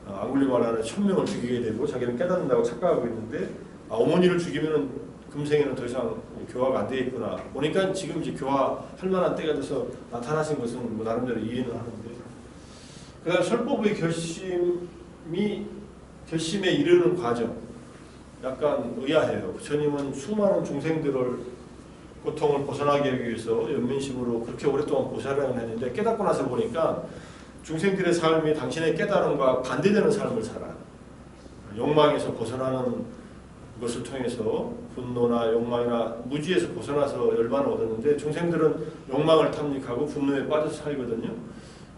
앙굴리말라는 1000명을 죽이게 되고 자기는 깨닫는다고 착각하고 있는데 어머니를 죽이면 금생에는 더 이상 교화가 안 되겠구나. 보니까 지금 이제 교화할 만한 때가 돼서 나타나신 것은 뭐 나름대로 이해는 하는데 그다음 설법의 결심에 이르는 과정 약간 의아해요. 부처님은 수많은 중생들을 고통을 벗어나게 하기 위해서 연민심으로 그렇게 오랫동안 보살을 했는데 깨닫고 나서 보니까 중생들의 삶이 당신의 깨달음과 반대되는 삶을 살아요. 욕망에서 벗어나는 것을 통해서 분노나 욕망이나 무지에서 벗어나서 열반을 얻었는데 중생들은 욕망을 탐닉하고 분노에 빠져서 살거든요.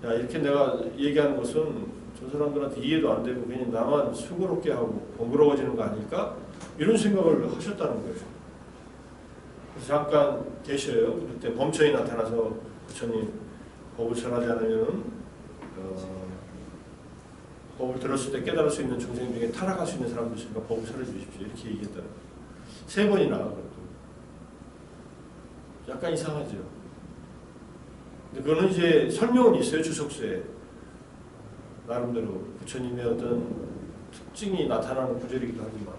야, 이렇게 내가 얘기하는 것은 저 사람들한테 이해도 안 되고 괜히 나만 수고롭게 하고 번거로워지는 거 아닐까? 이런 생각을 하셨다는 거예요. 그래서 잠깐 계셔요. 그때 범천이 나타나서 부처님 법을 전하지 않으면 법을 들었을 때 깨달을 수 있는 중생 중에 타락할 수 있는 사람도 있으니까 법을 설해 주십시오. 이렇게 얘기했다는 거예요. 3번이나 그것도 약간 이상하죠. 근데 그거는 이제 설명은 있어요. 주석서에 나름대로 부처님의 어떤 특징이 나타나는 구절이기도 하지만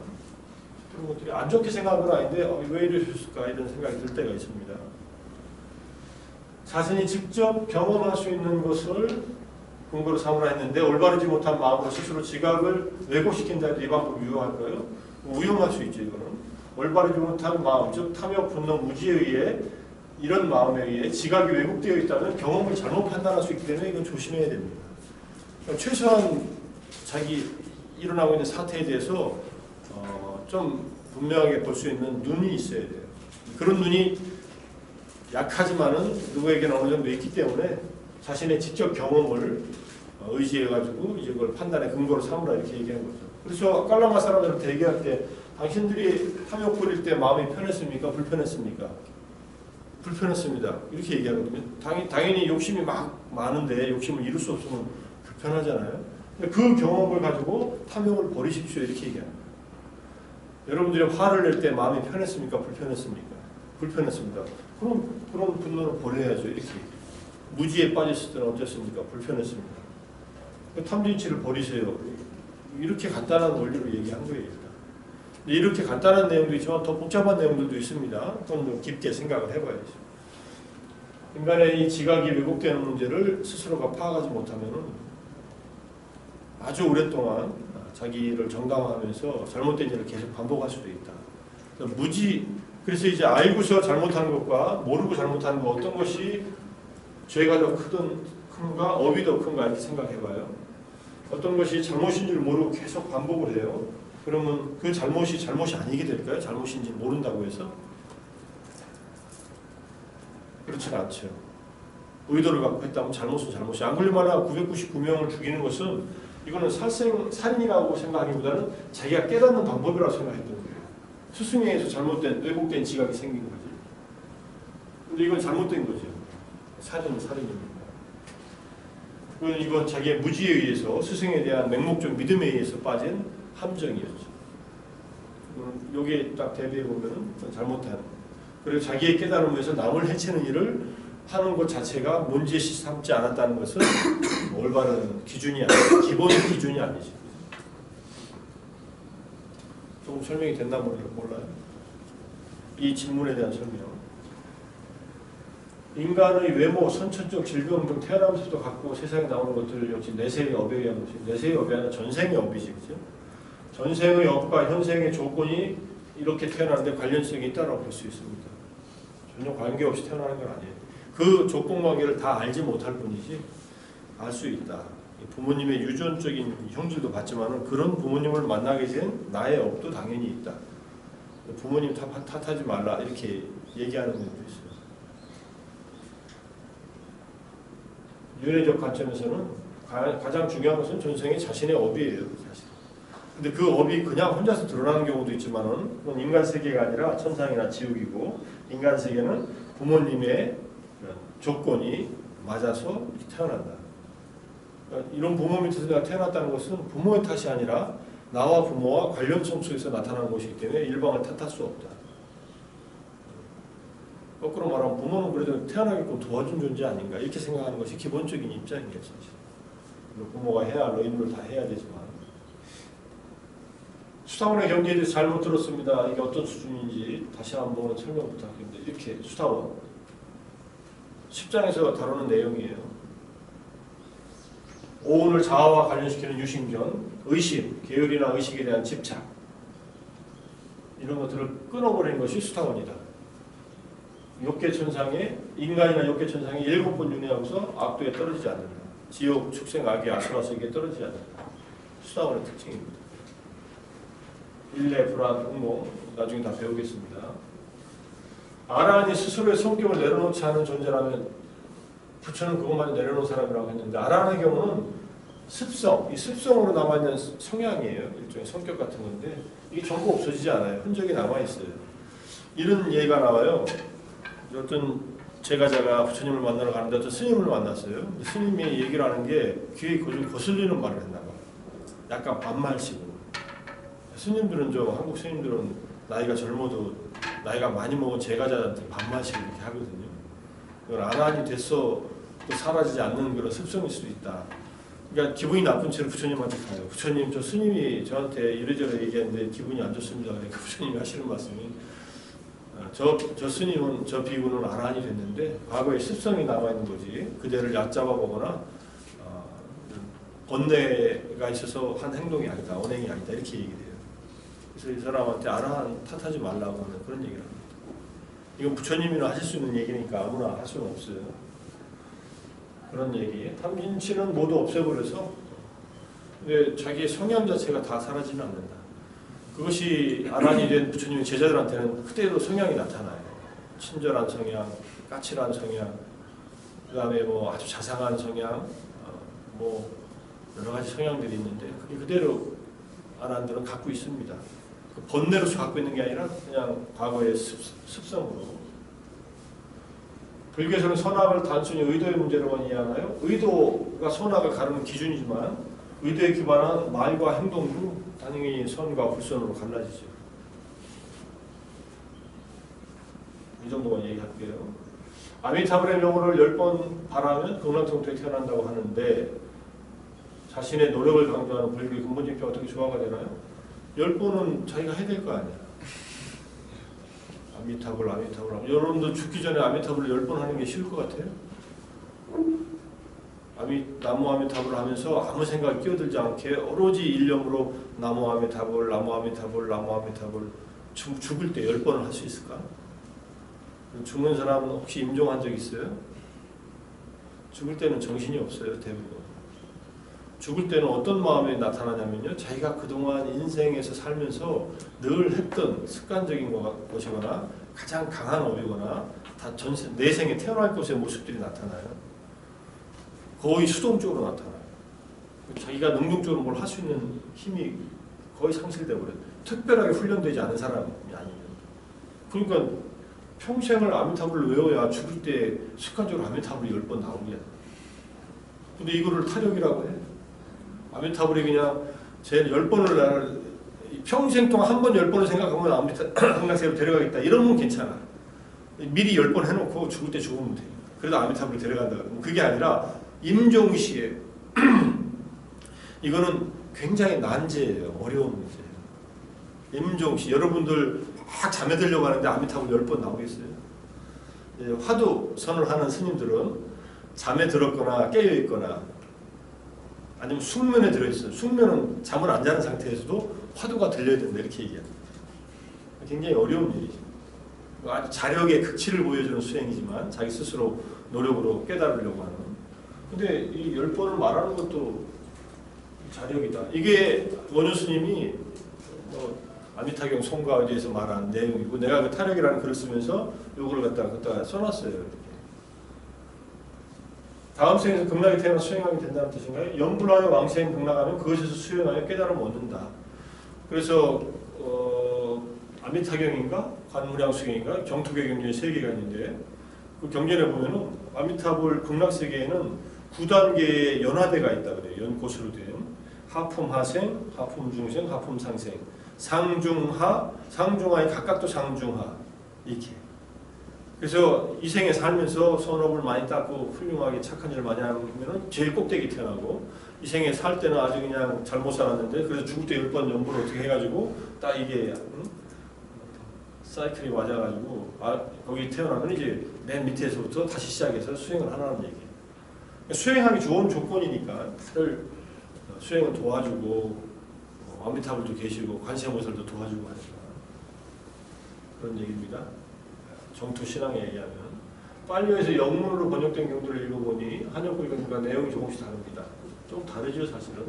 그런 것들이 안 좋게 생각한 건 아닌데 왜 이러셨을까 이런 생각이 들 때가 있습니다. 자신이 직접 경험할 수 있는 것을 근거로 삼으라 했는데 올바르지 못한 마음으로 스스로 지각을 왜곡시킨다 해도 이 방법이 유효할까요? 우용할 수 있죠. 이거는 올바르지 못한 마음, 즉 탐욕, 분노, 무지에 의해 이런 마음에 의해 지각이 왜곡되어 있다면 경험을 잘못 판단할 수 있기 때문에 이건 조심해야 됩니다. 그러니까 최소한 자기 일어나고 있는 사태에 대해서 좀 분명하게 볼 수 있는 눈이 있어야 돼요. 그런 눈이 약하지만은 누구에게는 어느 정도 있기 때문에 자신의 직접 경험을 의지해가지고 이제 그걸 판단의 근거로 삼으라 이렇게 얘기하는 거죠. 그래서 깔라마 사람들한테 얘기할 때 당신들이 탐욕 부릴 때 마음이 편했습니까? 불편했습니까? 불편했습니다. 이렇게 얘기하거든요. 당연히 욕심이 막 많은데 욕심을 이룰 수 없으면 불편하잖아요. 그 경험을 가지고 탐욕을 버리십시오 이렇게 얘기합니다. 여러분들이 화를 낼 때 마음이 편했습니까? 불편했습니까? 불편했습니다. 그럼 그런 분노를 버려야죠. 이렇게 무지에 빠졌을 때는 어땠습니까? 불편했습니다. 탐진치를 버리세요. 이렇게 간단한 원리로 얘기한 거예요. 이렇게 간단한 내용도 있지만 더 복잡한 내용들도 있습니다. 좀 더 깊게 생각을 해봐야죠. 인간의 이 지각이 왜곡되는 문제를 스스로가 파악하지 못하면 아주 오랫동안 자기를 정당화하면서 잘못된 일을 계속 반복할 수도 있다. 그래서 이제 알고서 잘못한 것과 모르고 잘못한 것 어떤 것이 죄가 더 큰가 업이 더 큰가 이렇게 생각해봐요. 어떤 것이 잘못인 줄 모르고 계속 반복을 해요. 그러면 그 잘못이 아니게 될까요? 잘못인지 모른다고 해서? 그렇지는 않죠. 의도를 갖고 했다면 잘못은 잘못이. 앙굴리말라 999명을 죽이는 것은 이거는 살인이라고 생각하기보다는 자기가 깨닫는 방법이라고 생각했던 거예요. 스승에서 잘못된 왜곡된 지각이 생긴 거지. 근데 이건 잘못된 거죠. 살인은 살인입니다. 이건 자기의 무지에 의해서 스승에 대한 맹목적 믿음에 의해서 빠진 함정이었죠. 여기에 딱 대비해 보면은 잘못하는. 그리고 자기의 깨달음에서 남을 해치는 일을 하는 것 자체가 문제시 삼지 않았다는 것은 올바른 기준이 아니죠. 기본 기준이 아니죠. 조금 설명이 됐나 몰라요. 이 질문에 대한 설명. 인간의 외모, 선천적 질병 등 태어나면서부터 갖고 세상에 나오는 것들 역시 내세의 업에 의한 것이 내세의 업이 아니라 전생의 업이지, 그죠? 전생의 업과 현생의 조건이 이렇게 태어나는데 관련성이 있다고 볼 수 있습니다. 전혀 관계없이 태어나는 건 아니에요. 그 조건 관계를 다 알지 못할 뿐이지 알 수 있다. 부모님의 유전적인 형질도 봤지만은 그런 부모님을 만나게 된 나의 업도 당연히 있다. 부모님 탓하지 말라 이렇게 얘기하는 분도 있어요. 윤회적 관점에서는 가장 중요한 것은 전생의 자신의 업이에요. 사실. 근데 그 업이 그냥 혼자서 드러나는 경우도 있지만은 그건 인간 세계가 아니라 천상이나 지옥이고 인간 세계는 부모님의 조건이 맞아서 태어난다. 그러니까 이런 부모 밑에서 내가 태어났다는 것은 부모의 탓이 아니라 나와 부모와 관련성 속에서 나타나는 것이기 때문에 일방을 탓할 수 없다. 거꾸로 말하면 부모는 그래도 태어나게끔 도와준 존재 아닌가 이렇게 생각하는 것이 기본적인 입장이에요. 사실. 부모가 해야 할 의무를 다 해야 되지만 수타원의 경제에 대해서 잘못 들었습니다. 이게 어떤 수준인지 다시 한번 설명 부탁드립니다. 이렇게 수타원 10장에서 다루는 내용이에요. 오운을 자아와 관련시키는 유심견, 의심, 계율이나 의식에 대한 집착 이런 것들을 끊어버리는 것이 수타원이다. 욕계천상에 인간이나 욕계천상에 7번 윤회하고서 악도에 떨어지지 않는다. 지옥, 축생, 악의 아수라서에게 떨어지지 않는다. 수타원의 특징입니다. 일례, 불안, 흥몽 나중에 다 배우겠습니다. 아라한이 스스로의 성격을 내려놓지 않은 존재라면 부처는 그것만 내려놓은 사람이라고 했는데 아라한의 경우는 습성, 이 습성으로 남아있는 성향이에요. 일종의 성격 같은 건데 이게 전부 없어지지 않아요. 흔적이 남아있어요. 이런 예가 나와요. 어떤 제가자가 부처님을 만나러 가는데 어떤 스님을 만났어요. 스님이 얘기를 하는 게 귀에 거슬리는 말을 했나 봐요. 약간 반말식으로. 스님들은 한국 스님들은 나이가 젊어도 나이가 많이 먹은 제가자한테 반말식 이렇게 하거든요. 그걸 아나한이 됐어 또 사라지지 않는 그런 습성일 수도 있다. 그러니까 기분이 나쁜 채로 부처님한테 가요. 부처님 저 스님이 저한테 이래저래 얘기했는데 기분이 안 좋습니다. 그러니까 부처님이 하시는 말씀이 저 스님은 저 비구는 아나한이 됐는데 과거에 습성이 남아있는 거지 그대를 얕잡아 보거나 번뇌가 있어서 한 행동이 아니다. 언행이 아니다. 이렇게 얘기해요. 그래서 이 사람한테 아라한 탓하지 말라고 하는 그런 얘기를 합니다. 이건 부처님이나 하실 수 있는 얘기니까 아무나 할 수는 없어요. 그런 얘기. 탐진치는 모두 없애버려서 근데 자기의 성향 자체가 다 사라지는 않는다. 그것이 아란이 된 부처님의 제자들한테는 그대로 성향이 나타나요. 친절한 성향, 까칠한 성향, 그 다음에 뭐 아주 자상한 성향, 뭐 여러 가지 성향들이 있는데 그게 그대로 아란들은 갖고 있습니다. 번뇌로서 갖고 있는 게 아니라 그냥 과거의 습성으로. 불교에서는 선악을 단순히 의도의 문제로만 이해하나요? 의도가 선악을 가르는 기준이지만 의도에 기반한 말과 행동도 당연히 선과 불선으로 갈라지죠. 이 정도만 얘기할게요. 아미타불의 명호를 10번 바라면 극락성토에 태어난다고 하는데 자신의 노력을 강조하는 불교의 근본적인 게 어떻게 조화가 되나요? 10번은 자기가 해야 될 거 아니야. 아미타불. 여러분도 죽기 전에 아미타불을 10번 하는 게 쉬울 것 같아요? 나무 아미타불을 하면서 아무 생각이 끼어들지 않게 오로지 일념으로 나무 아미타불 죽을 때 10번을 할 수 있을까? 죽는 사람은 혹시 임종한 적 있어요? 죽을 때는 정신이 없어요. 대부분. 죽을 때는 어떤 마음이 나타나냐면요. 자기가 그동안 인생에서 살면서 늘 했던 습관적인 것이거나 가장 강한 업이거나 다 내생에 태어날 것의 모습들이 나타나요. 거의 수동적으로 나타나요. 자기가 능동적으로 뭘 할 수 있는 힘이 거의 상실되어 버려요. 특별하게 훈련되지 않은 사람이 아니에요. 그러니까 평생을 아미타불을 외워야 죽을 때 습관적으로 아미타불이 10번 나오게. 근데 이거를 타력이라고 해. 아미타불이 그냥 제일 10번을 평생 동안 한 번 10번을 생각하면 아미타 극락세계로 데려가겠다 이러면 괜찮아. 미리 10번 해놓고 죽을 때 죽으면 돼. 그래도 아미타불로 데려간다 그러면 그게 아니라 임종시에 이거는 굉장히 난제예요. 어려운 문제예요. 임종시 여러분들 막 잠에 들려고 하는데 아미타불 10번 나오겠어요? 화두선을 하는 스님들은 잠에 들었거나 깨어있거나 아니면 숙면에 들어있어요. 숙면은 잠을 안 자는 상태에서도 화두가 들려야 된다 이렇게 얘기합니다. 굉장히 어려운 일이죠. 아주 자력의 극치를 보여주는 수행이지만 자기 스스로 노력으로 깨달으려고 하는. 근데 이 10번을 말하는 것도 자력이다. 이게 원효 스님이 아미타경 송가에 대해서 말한 내용이고 내가 그 타력이라는 글을 쓰면서 요거를 갖다가 써놨어요. 이렇게. 다음 생에서 극락에 태어나 수행하게 된다는 뜻인가요? 염불하여 왕생 극락하면 그것에서 수행하여 깨달음을 얻는다. 그래서 아미타경인가 관무량수경인가 정토계경 중에 3개가 있는데 그 경전에 보면은 아미타불 극락세계에는 9단계의 연화대가 있다 그래요. 연꽃으로 된 하품하생, 하품중생, 하품상생, 상중하, 상중하에 각각도 상중하 이렇게. 그래서 이 생에 살면서 선업을 많이 닦고 훌륭하게 착한 일을 많이 하면 제일 꼭대기 태어나고 이 생에 살 때는 아주 그냥 잘못 살았는데 그래서 죽을 때 10번 연보를 어떻게 해가지고 딱 이게 사이클이 맞아가지고 거기 태어나면 이제 맨 밑에서부터 다시 시작해서 수행을 하라는 얘기예요. 수행하기 좋은 조건이니까 다들 수행을 도와주고 아미타불도 계시고 관세음보살도 도와주고 하니까 그런 얘기입니다. 정토 신앙에 의하면 빨리어에서 영문으로 번역된 경들을 읽어보니 한역불경과 내용이 조금씩 다릅니다. 좀 다르죠 사실은.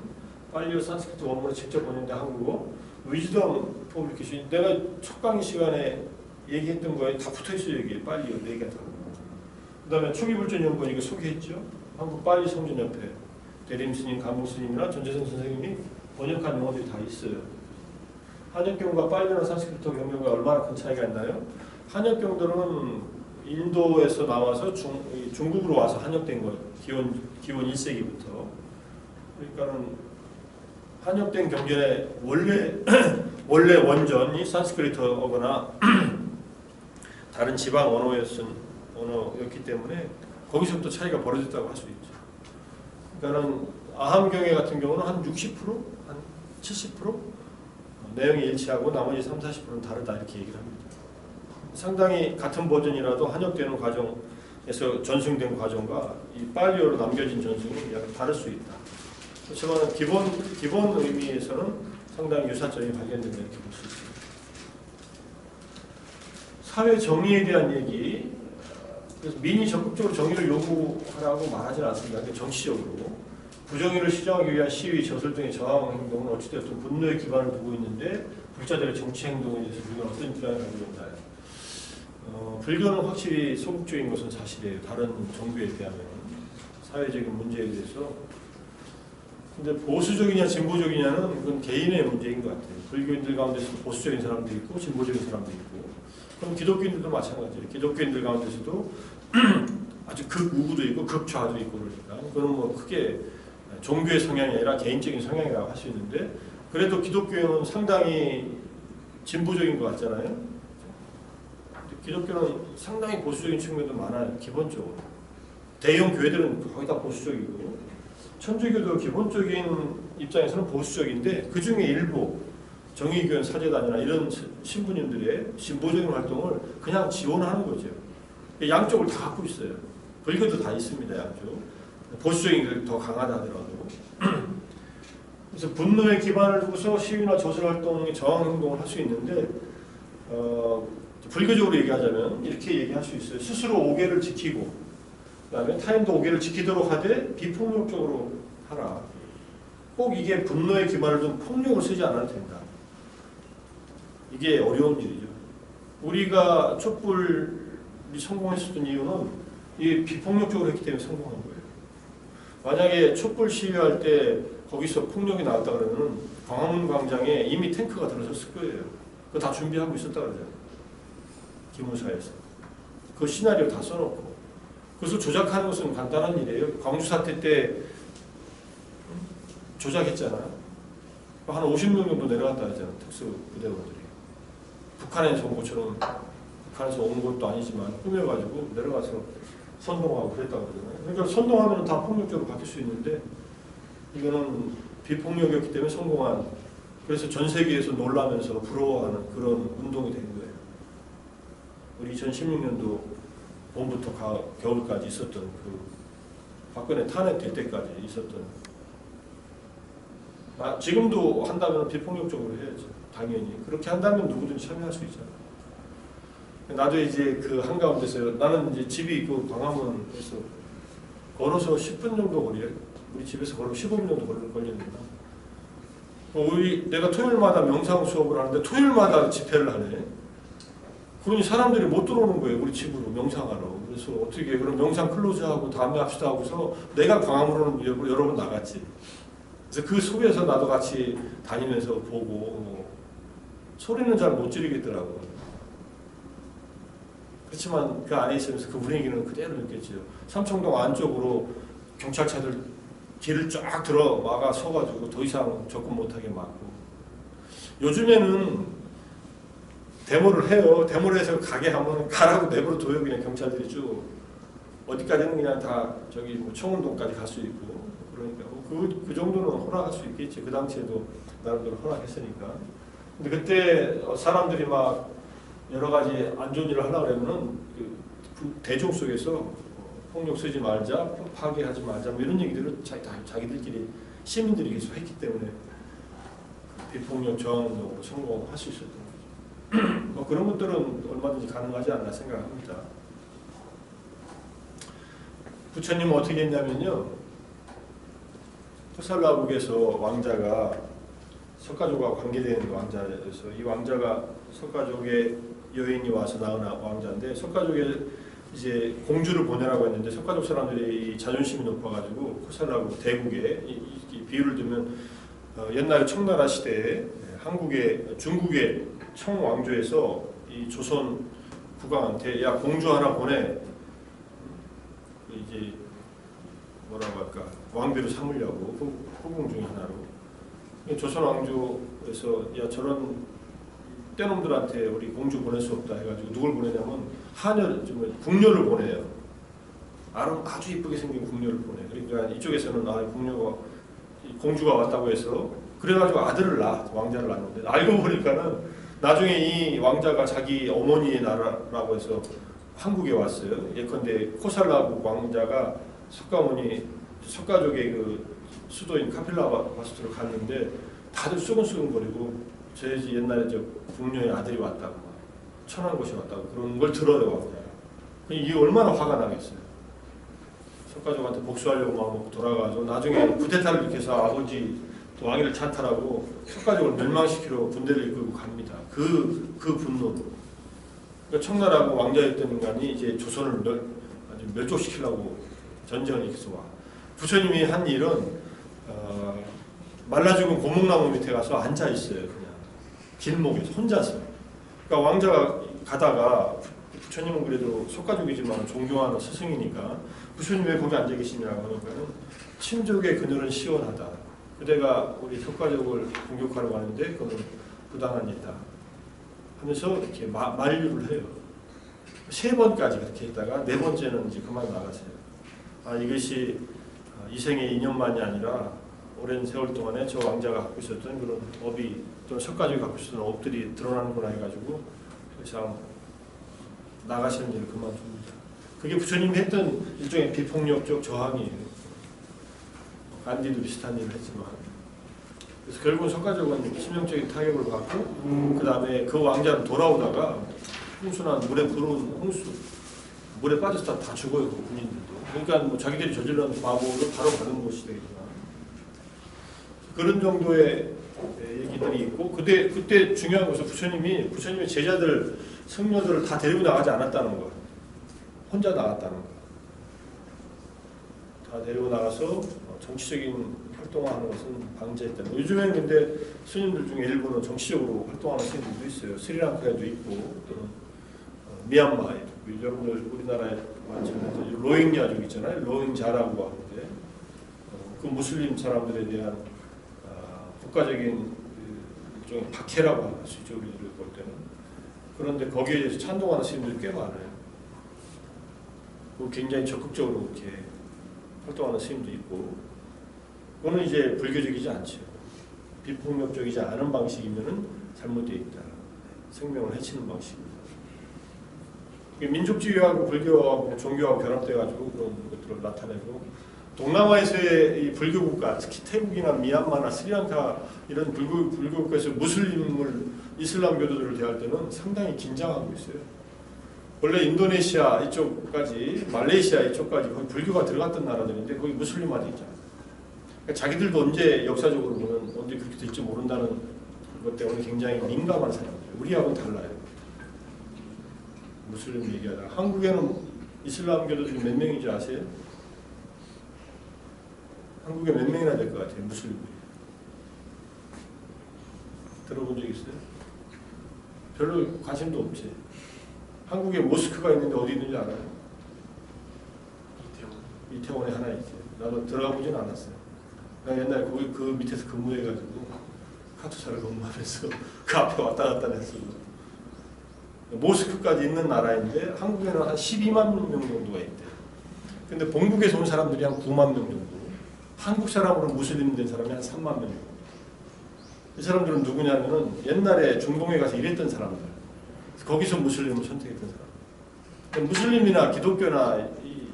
빨리어 산스크리트 원문을 직접 번역된 한국어 위즈덤 퍼블리케이션 내가 첫 강의 시간에 얘기했던 거에 다 붙어있어요. 여기 빨리어 4개가 다. 그 다음에 초기불전연구원 이거 소개했죠. 한국 빨리 성전협회 대림스님, 감목스님이나 전재선 선생님이 번역한 용어들이 다 있어요. 한역경과 빨리어나 산스크리트 경전과 얼마나 큰 차이가 있나요? 한역경들은 인도에서 나와서 중국으로 와서 한역된 거예요. 기원 1세기부터. 그러니까는 한역된 경전의 원래 원전이 산스크리트어거나 다른 지방 언어였기 때문에 거기서부터 차이가 벌어졌다고 할 수 있죠. 그러니까는 아함경에 같은 경우는 한 60%, 한 70% 내용이 일치하고 나머지 30-40%는 다르다 이렇게 얘기를 합니다. 상당히 같은 버전이라도 한역되는 과정에서 전승된 과정과 이 빨리어로 남겨진 전승이 약간 다를 수 있다. 그렇지만 기본 의미에서는 상당히 유사점이 발견된다 이렇게 볼 수 있습니다. 사회 정의에 대한 얘기. 그래서 민이 적극적으로 정의를 요구하라고 말하지는 않습니다. 정치적으로 부정의를 시정하기 위한 시위, 저술 등의 저항 행동은 어찌됐든 분노의 기반을 두고 있는데 불자들의 정치 행동에 대해서 우리가 어떤 입장을 가지고 있나요? 불교는 확실히 소극적인 것은 사실이에요. 다른 종교에 비하면 사회적인 문제에 대해서. 근데 보수적이냐 진보적이냐는 그건 개인의 문제인 것 같아요. 불교인들 가운데서 보수적인 사람도 있고 진보적인 사람도 있고 그럼 기독교인들도 마찬가지예요. 기독교인들 가운데서도 아주 극우도 있고 극좌도 있고 그러니까 그건 뭐 크게 종교의 성향이 아니라 개인적인 성향이라고 할 수 있는데 그래도 기독교는 상당히 진보적인 것 같잖아요. 기독교는 상당히 보수적인 측면도 많아요. 기본적으로. 대형 교회들은 거의 다 보수적이고 천주교도 기본적인 입장에서는 보수적인데 그 중에 일부 정의교회 사제단이나 이런 신부님들의 진보적인 활동을 그냥 지원하는 거죠. 양쪽을 다 갖고 있어요. 불교도 다 있습니다. 양쪽. 보수적인 게 더 강하다 하더라도. 그래서 분노의 기반을 두고서 시위나 저술 활동의 저항 행동을 할 수 있는데 불교적으로 얘기하자면 이렇게 얘기할 수 있어요. 스스로 오계를 지키고 그다음에 타인도 오계를 지키도록 하되 비폭력적으로 하라. 꼭 이게 분노의 기반을 둔 폭력을 쓰지 않아도 된다. 이게 어려운 일이죠. 우리가 촛불이 성공했었던 이유는 이 비폭력적으로 했기 때문에 성공한 거예요. 만약에 촛불 시위할 때 거기서 폭력이 나왔다 그러면 광화문 광장에 이미 탱크가 들어섰을 거예요. 그거 다 준비하고 있었다 그러잖아요. 기무사에서. 그 시나리오 다 써놓고. 그래서 조작하는 것은 간단한 일이에요. 광주 사태 때 조작했잖아요. 한 50명 정도 내려갔다 하잖아. 특수부대원들이. 북한에서 온 것처럼 북한에서 온 것도 아니지만 꾸며가지고 내려가서 선동하고 그랬다고 그러잖아요. 그러니까 선동하면 다 폭력적으로 바뀔 수 있는데 이거는 비폭력이었기 때문에 성공한, 그래서 전 세계에서 놀라면서 부러워하는 그런 운동이 된 거예요. 우리 2016년도 봄부터 겨울까지 있었던 그 박근혜 탄핵될 때까지 있었던, 지금도 한다면 비폭력적으로 해야죠. 당연히. 그렇게 한다면 누구든지 참여할 수 있잖아요. 나도 이제 그 한가운데서, 나는 이제 집이 있고 광화문에서 걸어서 10분 정도 거리에, 우리 집에서 걸어 15분 정도 걸렸는데, 내가 토요일마다 명상 수업을 하는데 토요일마다 집회를 하네. 그러니 사람들이 못 들어오는 거예요. 우리 집으로 명상하러. 그래서 어떻게 그럼 명상 클로즈하고 다음에 합시다 하고서 내가 광화문으로 여러 번 나갔지. 그래서 그 속에서 나도 같이 다니면서 보고 소리는 잘 못 지르겠더라고. 그렇지만 그 안에 있으면서 그 분위기는 그대로 느꼈죠. 삼청동 안쪽으로 경찰차들 길을 쫙 들어 막아 서가지고 더 이상 접근 못하게 막고. 요즘에는 데모를 해요. 데모를 해서 가게 하면 가라고 내버려 둬요. 그냥 경찰들이 쭉. 어디까지는 그냥 다 저기 뭐 청운동까지 갈 수 있고. 그러니까 그 정도는 허락할 수 있겠지. 그 당시에도 나름대로 허락했으니까. 근데 그때 사람들이 막 여러 가지 안 좋은 일을 하려고 그러면은 그 대중 속에서 폭력 쓰지 말자, 파괴하지 말자, 뭐 이런 얘기들을 자기들끼리 시민들이 계속 했기 때문에 비폭력 저항으로 성공할 수 있었던 거죠. 뭐 그런 것들은 얼마든지 가능하지 않나 생각합니다. 부처님은 어떻게 했냐면요, 코살라국에서 왕자가 석가족과 관계된 왕자여서, 이 왕자가 석가족의 여인이 와서 낳은 왕자인데, 석가족에 이제 공주를 보내라고 했는데 석가족 사람들이 자존심이 높아가지고 코살라국 대국에 이 비유를 들면 옛날 청나라 시대에 중국의 청왕조에서 이 조선 국왕한테 야 공주 하나 보내, 이제 뭐라고 할까, 왕비로 삼으려고, 후궁 중에 하나로. 조선 왕조에서 야 저런 떼놈들한테 우리 공주 보낼 수 없다 해가지고 누굴 보내냐면 궁녀를 보내요. 아주 이쁘게 생긴 궁녀를 보내. 그러니까 이쪽에서는 공주가 왔다고 해서 그래가지고 아들을 낳아, 왕자를 낳는데, 알고 보니까는 나중에 이 왕자가 자기 어머니의 나라라고 해서 한국에 왔어요. 예컨대 코살라국 왕자가 석가족의 그 수도인 카필라바스트로 갔는데 다들 수근수근거리고 저희 옛날에 저 궁녀의 아들이 왔다고, 천한 곳이 왔다고 그런 걸 들어요, 왕자가. 이게 얼마나 화가 나겠어요. 석가족한테 복수하려고 막 돌아가서 나중에 쿠데타를 일으켜서 아버지 왕위를 찬탈하고 석가족을 멸망시키러 군대를 이끌고 갑니다. 그 분노. 그러니까 청나라하고 왕자였던 인간이 이제 조선을 아주 멸족시키려고 전쟁을 일으켜서 와. 부처님이 한 일은 말라 죽은 고목나무 밑에 가서 앉아 있어요. 그냥 길목에서 혼자서. 그러니까 왕자가 가다가, 부처님은 그래도 석가족이지만 존경하는 스승이니까 부처님 왜 거기 앉아 계시냐고 하니까는 친족의 그늘은 시원하다. 그대가 우리 석가족을 공격하러 가는데 그건 부당한 일이다 하면서 이렇게 만류를 해요. 3번까지 그렇게 했다가 4번째는 이제 그만 나가세요. 이것이 이생의 인연만이 아니라 오랜 세월 동안에 저 왕자가 갖고 있었던 그런 업이, 또는 석가족이 갖고 있었던 업들이 드러나는구나 해가지고 더 이상 나가시는 일을 그만둡니다. 그게 부처님이 했던 일종의 비폭력적 저항이에요. 간디도 비슷한 일을 했지만. 그래서 결국은 석가족은 치명적인 타격을 받고, 그 다음에 그 왕자는 돌아오다가 홍수나 물에 빠져서 다 죽어요, 그 군인들도. 그러니까 뭐 자기들이 저질러는 과보를 바로 받은 것이 되겠구나. 그런 정도의 얘기들이 있고, 그때 중요한 것은 부처님의 제자들, 성녀들을 다 데리고 나가지 않았다는 거. 혼자 나갔다는 거. 다 데리고 나가서 정치적인 활동하는 것은 방지했다. 요즘에는 근데 스님들 중에 일부는 정치적으로 활동하는 스님들도 있어요. 스리랑카에도 있고, 또는 미얀마에 있고, 여러분들 우리나라에 많잖아요. 로힝야족 있잖아요. 로힝자라고 하는데, 그 무슬림 사람들에 대한 국가적인 일종의 박해라고 할 수 있죠, 우리들 볼 때는. 그런데 거기에 대해서 찬동하는 스님들이 꽤 많아요. 굉장히 적극적으로 이렇게 활동하는 스님도 있고, 그거는 이제 불교적이지 않죠. 비폭력적이지 않은 방식이면은 잘못되어 있다. 생명을 해치는 방식입니다. 민족주의하고 불교하고 종교하고 결합돼가지고 그런 것들을 나타내고, 동남아에서의 이 불교 국가, 특히 태국이나 미얀마나 스리랑카 이런 불교 국가에서 이슬람 교도들을 대할 때는 상당히 긴장하고 있어요. 원래 인도네시아 이쪽까지, 말레이시아 이쪽까지 거의 불교가 들어갔던 나라들인데 거기 무슬림화돼 있잖아요. 그러니까 자기들도 언제 역사적으로 보면 언제 그렇게 될지 모른다는 것 때문에 굉장히 민감한 사람들이에요. 우리하고는 달라요. 무슬림 얘기하다가 한국에는 이슬람 교도들이 몇 명인지 아세요? 한국에 몇 명이나 될 것 같아요, 무슬림들이. 들어본 적 있어요? 별로 관심도 없지. 한국에 모스크가 있는데 어디 있는지 알아요? 이태원에 하나 있지. 나도 들어가 보진 않았어요. 나 옛날에 거기 그 밑에서 근무해가지고 카투사를 근무하면서 그 앞에 왔다 갔다 했어. 모스크까지 있는 나라인데 한국에는 한 12만 명 정도가 있대. 근데 본국에서 온 사람들이 한 9만 명 정도. 한국 사람으로 무슬림 된 사람이 한 3만 명 정도. 이 사람들은 누구냐면은 옛날에 중동에 가서 일했던 사람들. 거기서 무슬림을 선택했던 사람. 무슬림이나 기독교나 이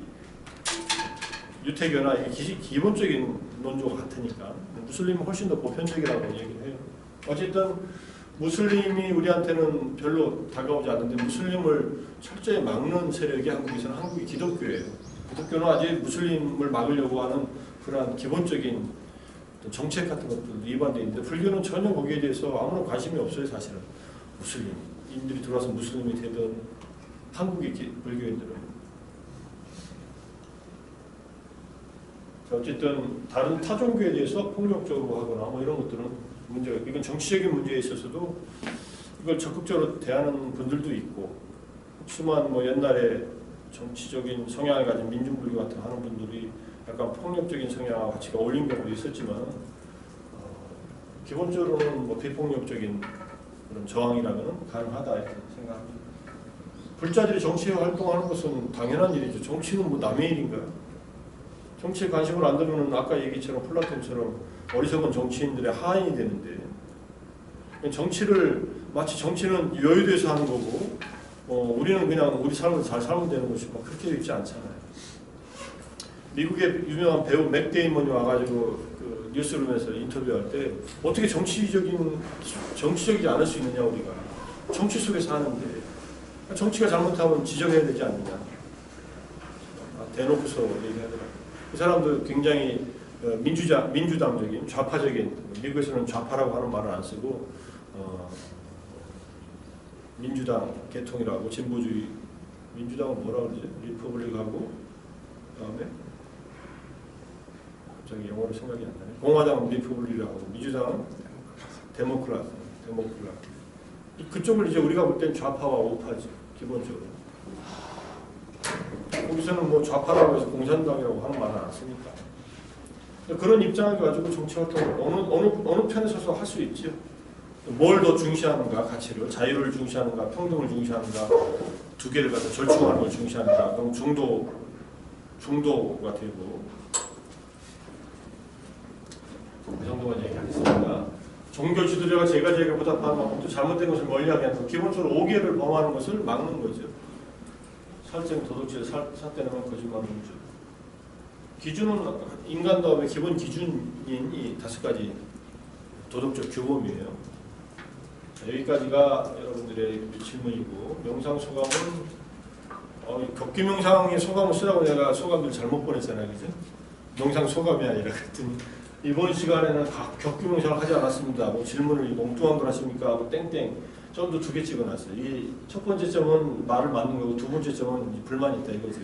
유태교나 이게 기본적인 논조가 같으니까 무슬림은 훨씬 더 보편적이라고 얘기를 해요. 어쨌든 무슬림이 우리한테는 별로 다가오지 않는데 무슬림을 철저히 막는 세력이 한국에서는 한국이 기독교예요. 기독교는 아직 무슬림을 막으려고 하는 그러한 기본적인 정책 같은 것들도 위반되어 있는데 불교는 전혀 거기에 대해서 아무런 관심이 없어요. 사실은 무슬림인들이 들어와서 무슬림이 되든 한국의 불교인들은. 어쨌든 다른 타종교에 대해서 폭력적으로 하거나 뭐 이런 것들은 문제가, 이건 정치적인 문제에 있어서도 이걸 적극적으로 대하는 분들도 있고, 혹시만 뭐 옛날에 정치적인 성향을 가진 민중불교 같은 하는 분들이 약간 폭력적인 성향과 가치가 어울린 경우도 있었지만 기본적으로는 뭐 비폭력적인 그런 저항이라면 가능하다 이렇게 생각합니다. 불자들이 정치에 활동하는 것은 당연한 일이죠. 정치는 뭐 남의 일인가요? 정치에 관심을 안 두면 아까 얘기처럼 플라톤처럼 어리석은 정치인들의 하인이 되는데, 정치를 마치 정치는 여의도에서 하는 거고 우리는 그냥 우리 삶을 잘 살면 되는 것이 뭐 그렇게 있지 않잖아요. 미국의 유명한 배우 맥 데이먼이 와가지고 그 뉴스룸에서 인터뷰할 때 어떻게 정치적이지 않을 수 있느냐, 우리가 정치 속에서 하는데 정치가 잘못하면 지적해야 되지 않느냐, 대놓고서 얘기하더라고요. 그 사람도 굉장히 민주당적인 좌파적인, 미국에서는 좌파라고 하는 말을 안 쓰고 민주당 계통이라고, 진보주의, 민주당은 뭐라 그러지? 리퍼블릭하고 그다음에 갑자기 영어로 생각이 안 나네. 공화당은 리퍼블릭이라고, 민주당은 데모크라트. 그쪽을 이제 우리가 볼 땐 좌파와 우파죠, 기본적으로. 거기서는 뭐 좌파라고 해서 공산당이라고 하는 말은 안 쓰니까. 그런 입장을 가지고 정치활동을 어느 편에 서서 할 수 있죠. 뭘 더 중시하는가, 가치를, 자유를 중시하는가, 평등을 중시하는가, 두 개를 갖다 절충하는 걸 중시하는가, 그럼 중도가 되고. 그 정도만 얘기하겠습니다. 종교 지도자가 제가 보답하는 것도 잘못된 것을 멀리하게 하는, 기본적으로 오계를 범하는 것을 막는 거죠. 살증, 도덕질, 삿대는 거짓말, 문주. 기준은 인간다움의 기본 기준인 이 5가지 도덕적 규범이에요. 여기까지가 여러분들의 질문이고, 명상소감은 격기명상의 소감을 쓰라고 내가 소감을 잘못 보냈잖아요, 그죠? 명상소감이 아니라 그랬더니 이번 시간에는 격기명상을 하지 않았습니다. 뭐 질문을 엉뚱한 걸 하십니까? 하고 땡땡 점도 2개 찍어놨어요. 이 첫 번째 점은 말을 맞는 거고, 두 번째 점은 불만이 있다 이거죠.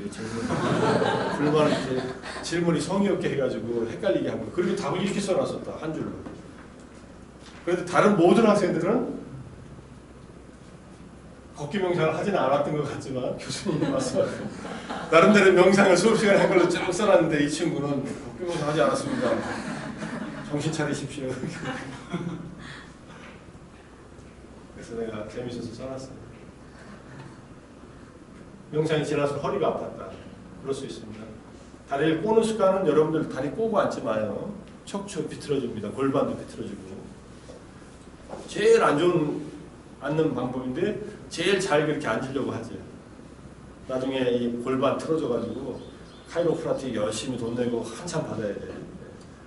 불만을 이제 질문이 성의 없게 해가지고 헷갈리게 하고, 그리고 답을 이렇게 써놨었다, 한 줄로. 그런데 다른 모든 학생들은 걷기 명상을 하지는 않았던 것 같지만 교수님이 말씀하시고 나름대로 명상을 수업 시간에 한 걸로 쭉 써놨는데 이 친구는 걷기 명상 하지 않았습니다. 정신 차리십시오. 그래서 내가 재밌어서 써놨어요. 명상이 지나서 허리가 아팠다. 그럴 수 있습니다. 다리를 꼬는 습관은 여러분들 다리 꼬고 앉지 마요. 척추 비틀어집니다. 골반도 비틀어지고. 제일 안 좋은 앉는 방법인데 제일 잘 그렇게 앉으려고 하지. 나중에 이 골반 틀어져가지고 카이로프라틱 열심히 돈 내고 한참 받아야 돼.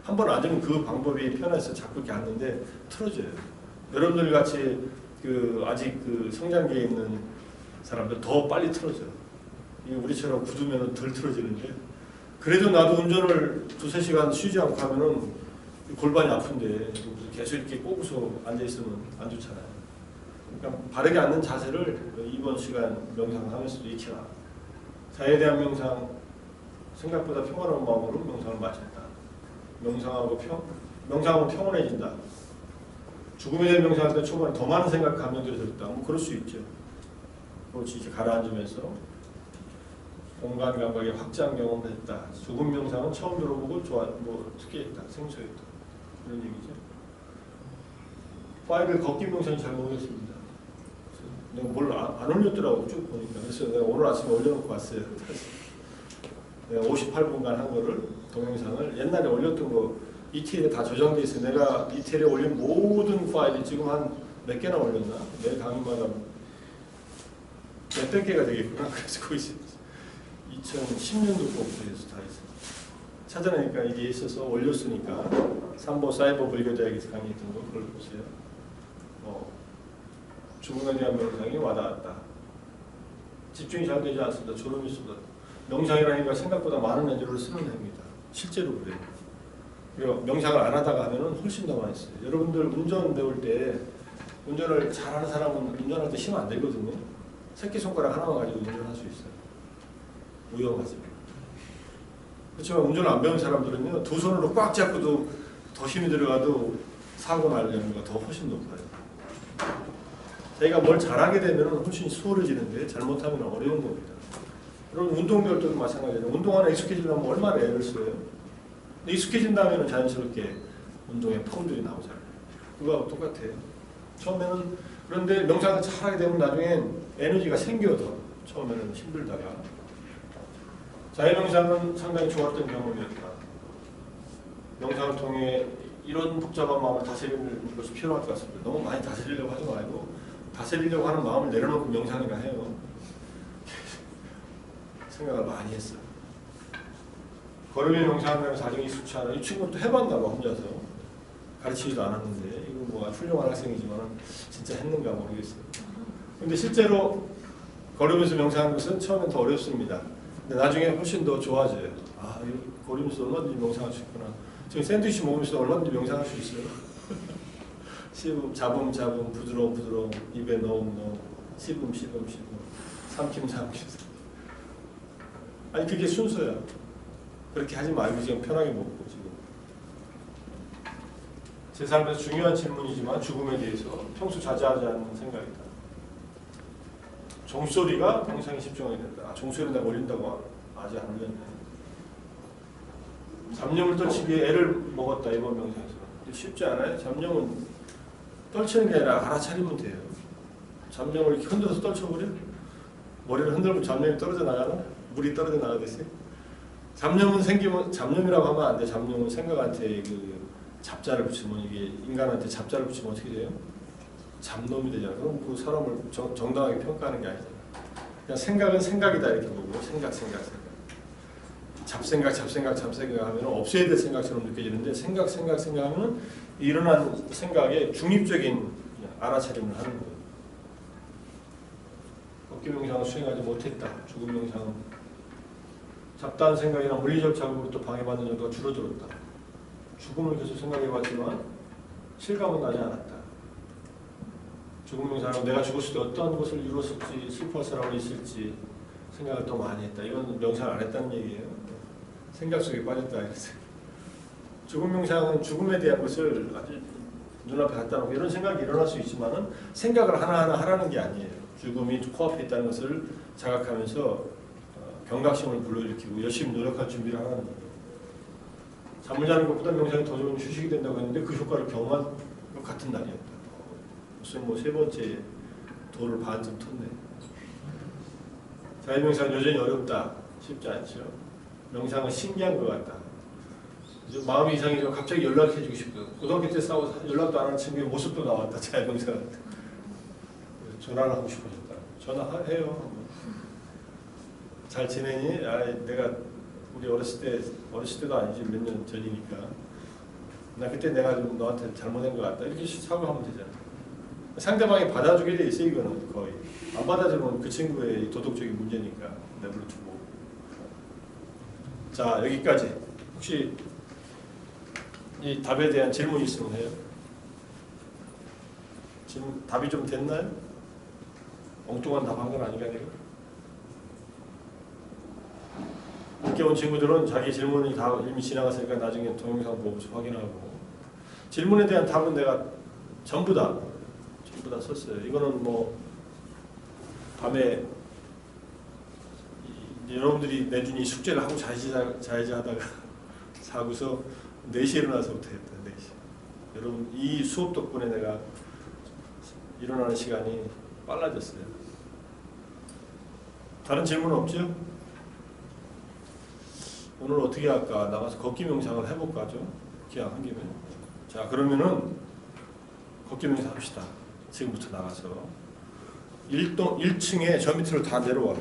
한 번 앉으면 그 방법이 편해서 자꾸 이렇게 앉는데 틀어져요. 여러분들 같이 아직 성장기에 있는 사람들 더 빨리 틀어져요. 우리처럼 굳으면 덜 틀어지는데, 그래도 나도 운전을 2-3시간 쉬지 않고 하면은 골반이 아픈데 계속 이렇게 꼬고서 앉아있으면 안 좋잖아요. 그러니까 바르게 앉는 자세를 이번 시간 명상하면서도 익혀라. 자유에 대한 명상, 생각보다 평안한 마음으로 명상을 마쳤다. 명상하면 평온해진다. 죽음에 대한 명상할 때 초반에 더 많은 생각, 감정들이 들었다. 뭐 그럴 수 있죠. 그렇지, 이제 가라앉으면서 공간 감각의 확장 경험을 했다. 죽음 명상은 처음 들어보고 특이했다, 생소했다. 그런 얘기죠. 파일을 걷기 명상이 잘 모르겠습니다. 내가 뭘 안 올렸더라고 쭉 보니까. 그래서 내가 오늘 아침에 올려놓고 왔어요. 내가 58분간 한 거를, 동영상을 옛날에 올렸던 거 ETL에 다 저장돼 있어요. 내가 ETL에 올린 모든 파일이 지금 한 몇 개나 올렸나? 매 강의마다 몇백 개가 되겠구나. 그래서 거의 2010년도 거부터 해서 다 있어요. 찾아내니까 이게 있어서 올렸으니까 삼보 사이버 불교대학에서 강의했던 거 그걸 보세요. 죽음에 대한 명상이 와닿았다. 집중이 잘 되지 않습니다. 졸음이 쏟아. 명상이라니까 생각보다 많은 에너지를 쓰는 해입니다. 실제로 그래요. 그리고 명상을 안 하다가 하면은 훨씬 더 많이 써요. 여러분들 운전 배울 때, 운전을 잘하는 사람은 운전할 때 힘 안 들거든요. 새끼손가락 하나만 가지고 운전할 수 있어요. 위험하죠. 그렇지만 운전을 안 배운 사람들은요, 두 손으로 꽉 잡고도 더 힘이 들어가도 사고 날 위험도가 더 훨씬 높아요. 자기가 뭘 잘하게 되면 훨씬 수월해지는데 잘못하면 어려운 겁니다. 여러분 운동 배울 때도 마찬가지예요. 운동하는 익숙해지려면 얼마나 애를 써요. 근데 익숙해진 다음에는 자연스럽게 운동의 폼들이 나오잖아요. 그거하고 똑같아요. 처음에는, 그런데 명상을 잘하게 되면 나중엔 에너지가 생겨서 처음에는 힘들다가, 자유명상은 상당히 좋았던 경험이었다. 명상을 통해 이런 복잡한 마음을 다스리는 것이 필요할 것 같습니다. 너무 많이 다스리려고 하지 말고 다스리려고 하는 마음을 내려놓고 명상이나 해요. 생각을 많이 했어요. 걸음에 명상하는 사정이 익숙치 않아요. 이 친구는 또 해봤나 봐, 혼자서. 가르치지도 않았는데, 이거 뭐 훌륭한 학생이지만 진짜 했는가 모르겠어요. 근데 실제로 걸으면서 명상하는 것은 처음엔 더 어렵습니다. 근데 나중에 훨씬 더 좋아져요. 아, 걸으면서 얼마든지 명상할 수 있구나. 지금 샌드위치 먹으면서 얼마든지 명상할 수 있어요. 자붐, 부드러움, 입에 넣음, 씹음, 삼킴. 아니, 그게 순서야. 그렇게 하지 말고 지금 편하게 먹고 지금. 제 삶에서 중요한 질문이지만 죽음에 대해서 평소 자제하지 않는 생각이다. 종소리가 명상에 집중하게 된다. 아, 종소리 내가 올린다고 아직 안 올렸네. 잡념을 떨치기 위해 애를 먹었다, 이번 명상에서. 쉽지 않아요. 잡념은 떨치는 게 아니라 알아차리면 돼요. 잡념을 이렇게 흔들어서 떨쳐버려? 머리를 흔들면 잡념이 떨어져 나가나? 물이 떨어져 나가듯이? 잡념은 생기면, 잡념이라고 하면 안 돼. 잡념은 생각한테 잡자를 붙이면, 이게 인간한테 잡자를 붙이면 어떻게 돼요? 잡놈이 되잖아. 그럼 그 사람을 정당하게 평가하는 게 아니잖아. 그냥 생각은 생각이다 이렇게 보고, 생각. 잡생각 하면 없어야 될 생각처럼 느껴지는데, 생각하면 일어난 생각에 중립적인 알아차림을 하는 거예요. 걷기 명상을 수행하지 못했다. 죽음 명상은 잡다한 생각이나 물리적 자극으로 방해받는 정도가 줄어들었다. 죽음을 계속 생각해봤지만 실감은 나지 않았다. 죽음 명상은 내가 죽었을 때 어떤 것을 이루었을지, 슬퍼할 사람이 있을지 생각을 더 많이 했다. 이건 명상을 안 했다는 얘기예요. 생각 속에 빠졌다. 죽음 명상은 죽음에 대한 것을 아주 눈앞에 갖다 놓고 이런 생각이 일어날 수 있지만은 생각을 하나하나 하라는 게 아니에요. 죽음이 코앞에 있다는 것을 자각하면서 경각심을 불러일으키고 열심히 노력할 준비를 하는 거예요. 잠을 자는 것보다 명상이 더 좋은 휴식이 된다고 했는데 그 효과를 경험한 것 같은 날이었다. 무슨 뭐 세 번째 돌을 반쯤 텄네. 자유명상은 여전히 어렵다. 쉽지 않죠. 명상은 신기한 것 같다. 마음이 이상해져 갑자기 연락해주고 싶어. 고등학교 때 싸워서 연락도 안 하는 친구의 모습도 나왔다. 자유명상한테. 전화를 하고 싶어졌다. 전화해요. 잘 지내니? 아, 내가 우리 어렸을 때도 아니지 몇 년 전이니까. 나 그때 내가 좀 너한테 잘못한 것 같다. 이렇게 사과하면 되잖아. 상대방이 받아주게 돼 있어. 이거는 거의. 안 받아주면 그 친구의 도덕적인 문제니까 내버려 두고. 자, 여기까지. 혹시 이 답에 대한 질문 있으면 해요. 지금 답이 좀 됐나요? 엉뚱한 답 한 건 아닌가 내가? 늦게 온 친구들은 자기 질문이 다 이미 지나갔으니까 나중에 동영상 보고서 확인하고, 질문에 대한 답은 내가 전부 다 썼어요. 이거는 뭐 밤에 여러분들이 내준 이 숙제를 하고 자야지 하다가 자고서 4시에 일어나서부터 했다. 4시. 여러분 이 수업 덕분에 내가 일어나는 시간이 빨라졌어요. 다른 질문 없죠? 오늘 어떻게 할까? 나가서 걷기 명상을 해볼까? 좀 그냥 한 김에. 자, 그러면은 걷기 명상 합시다. 지금부터 나가서 1층에 저 밑으로 다 내려와.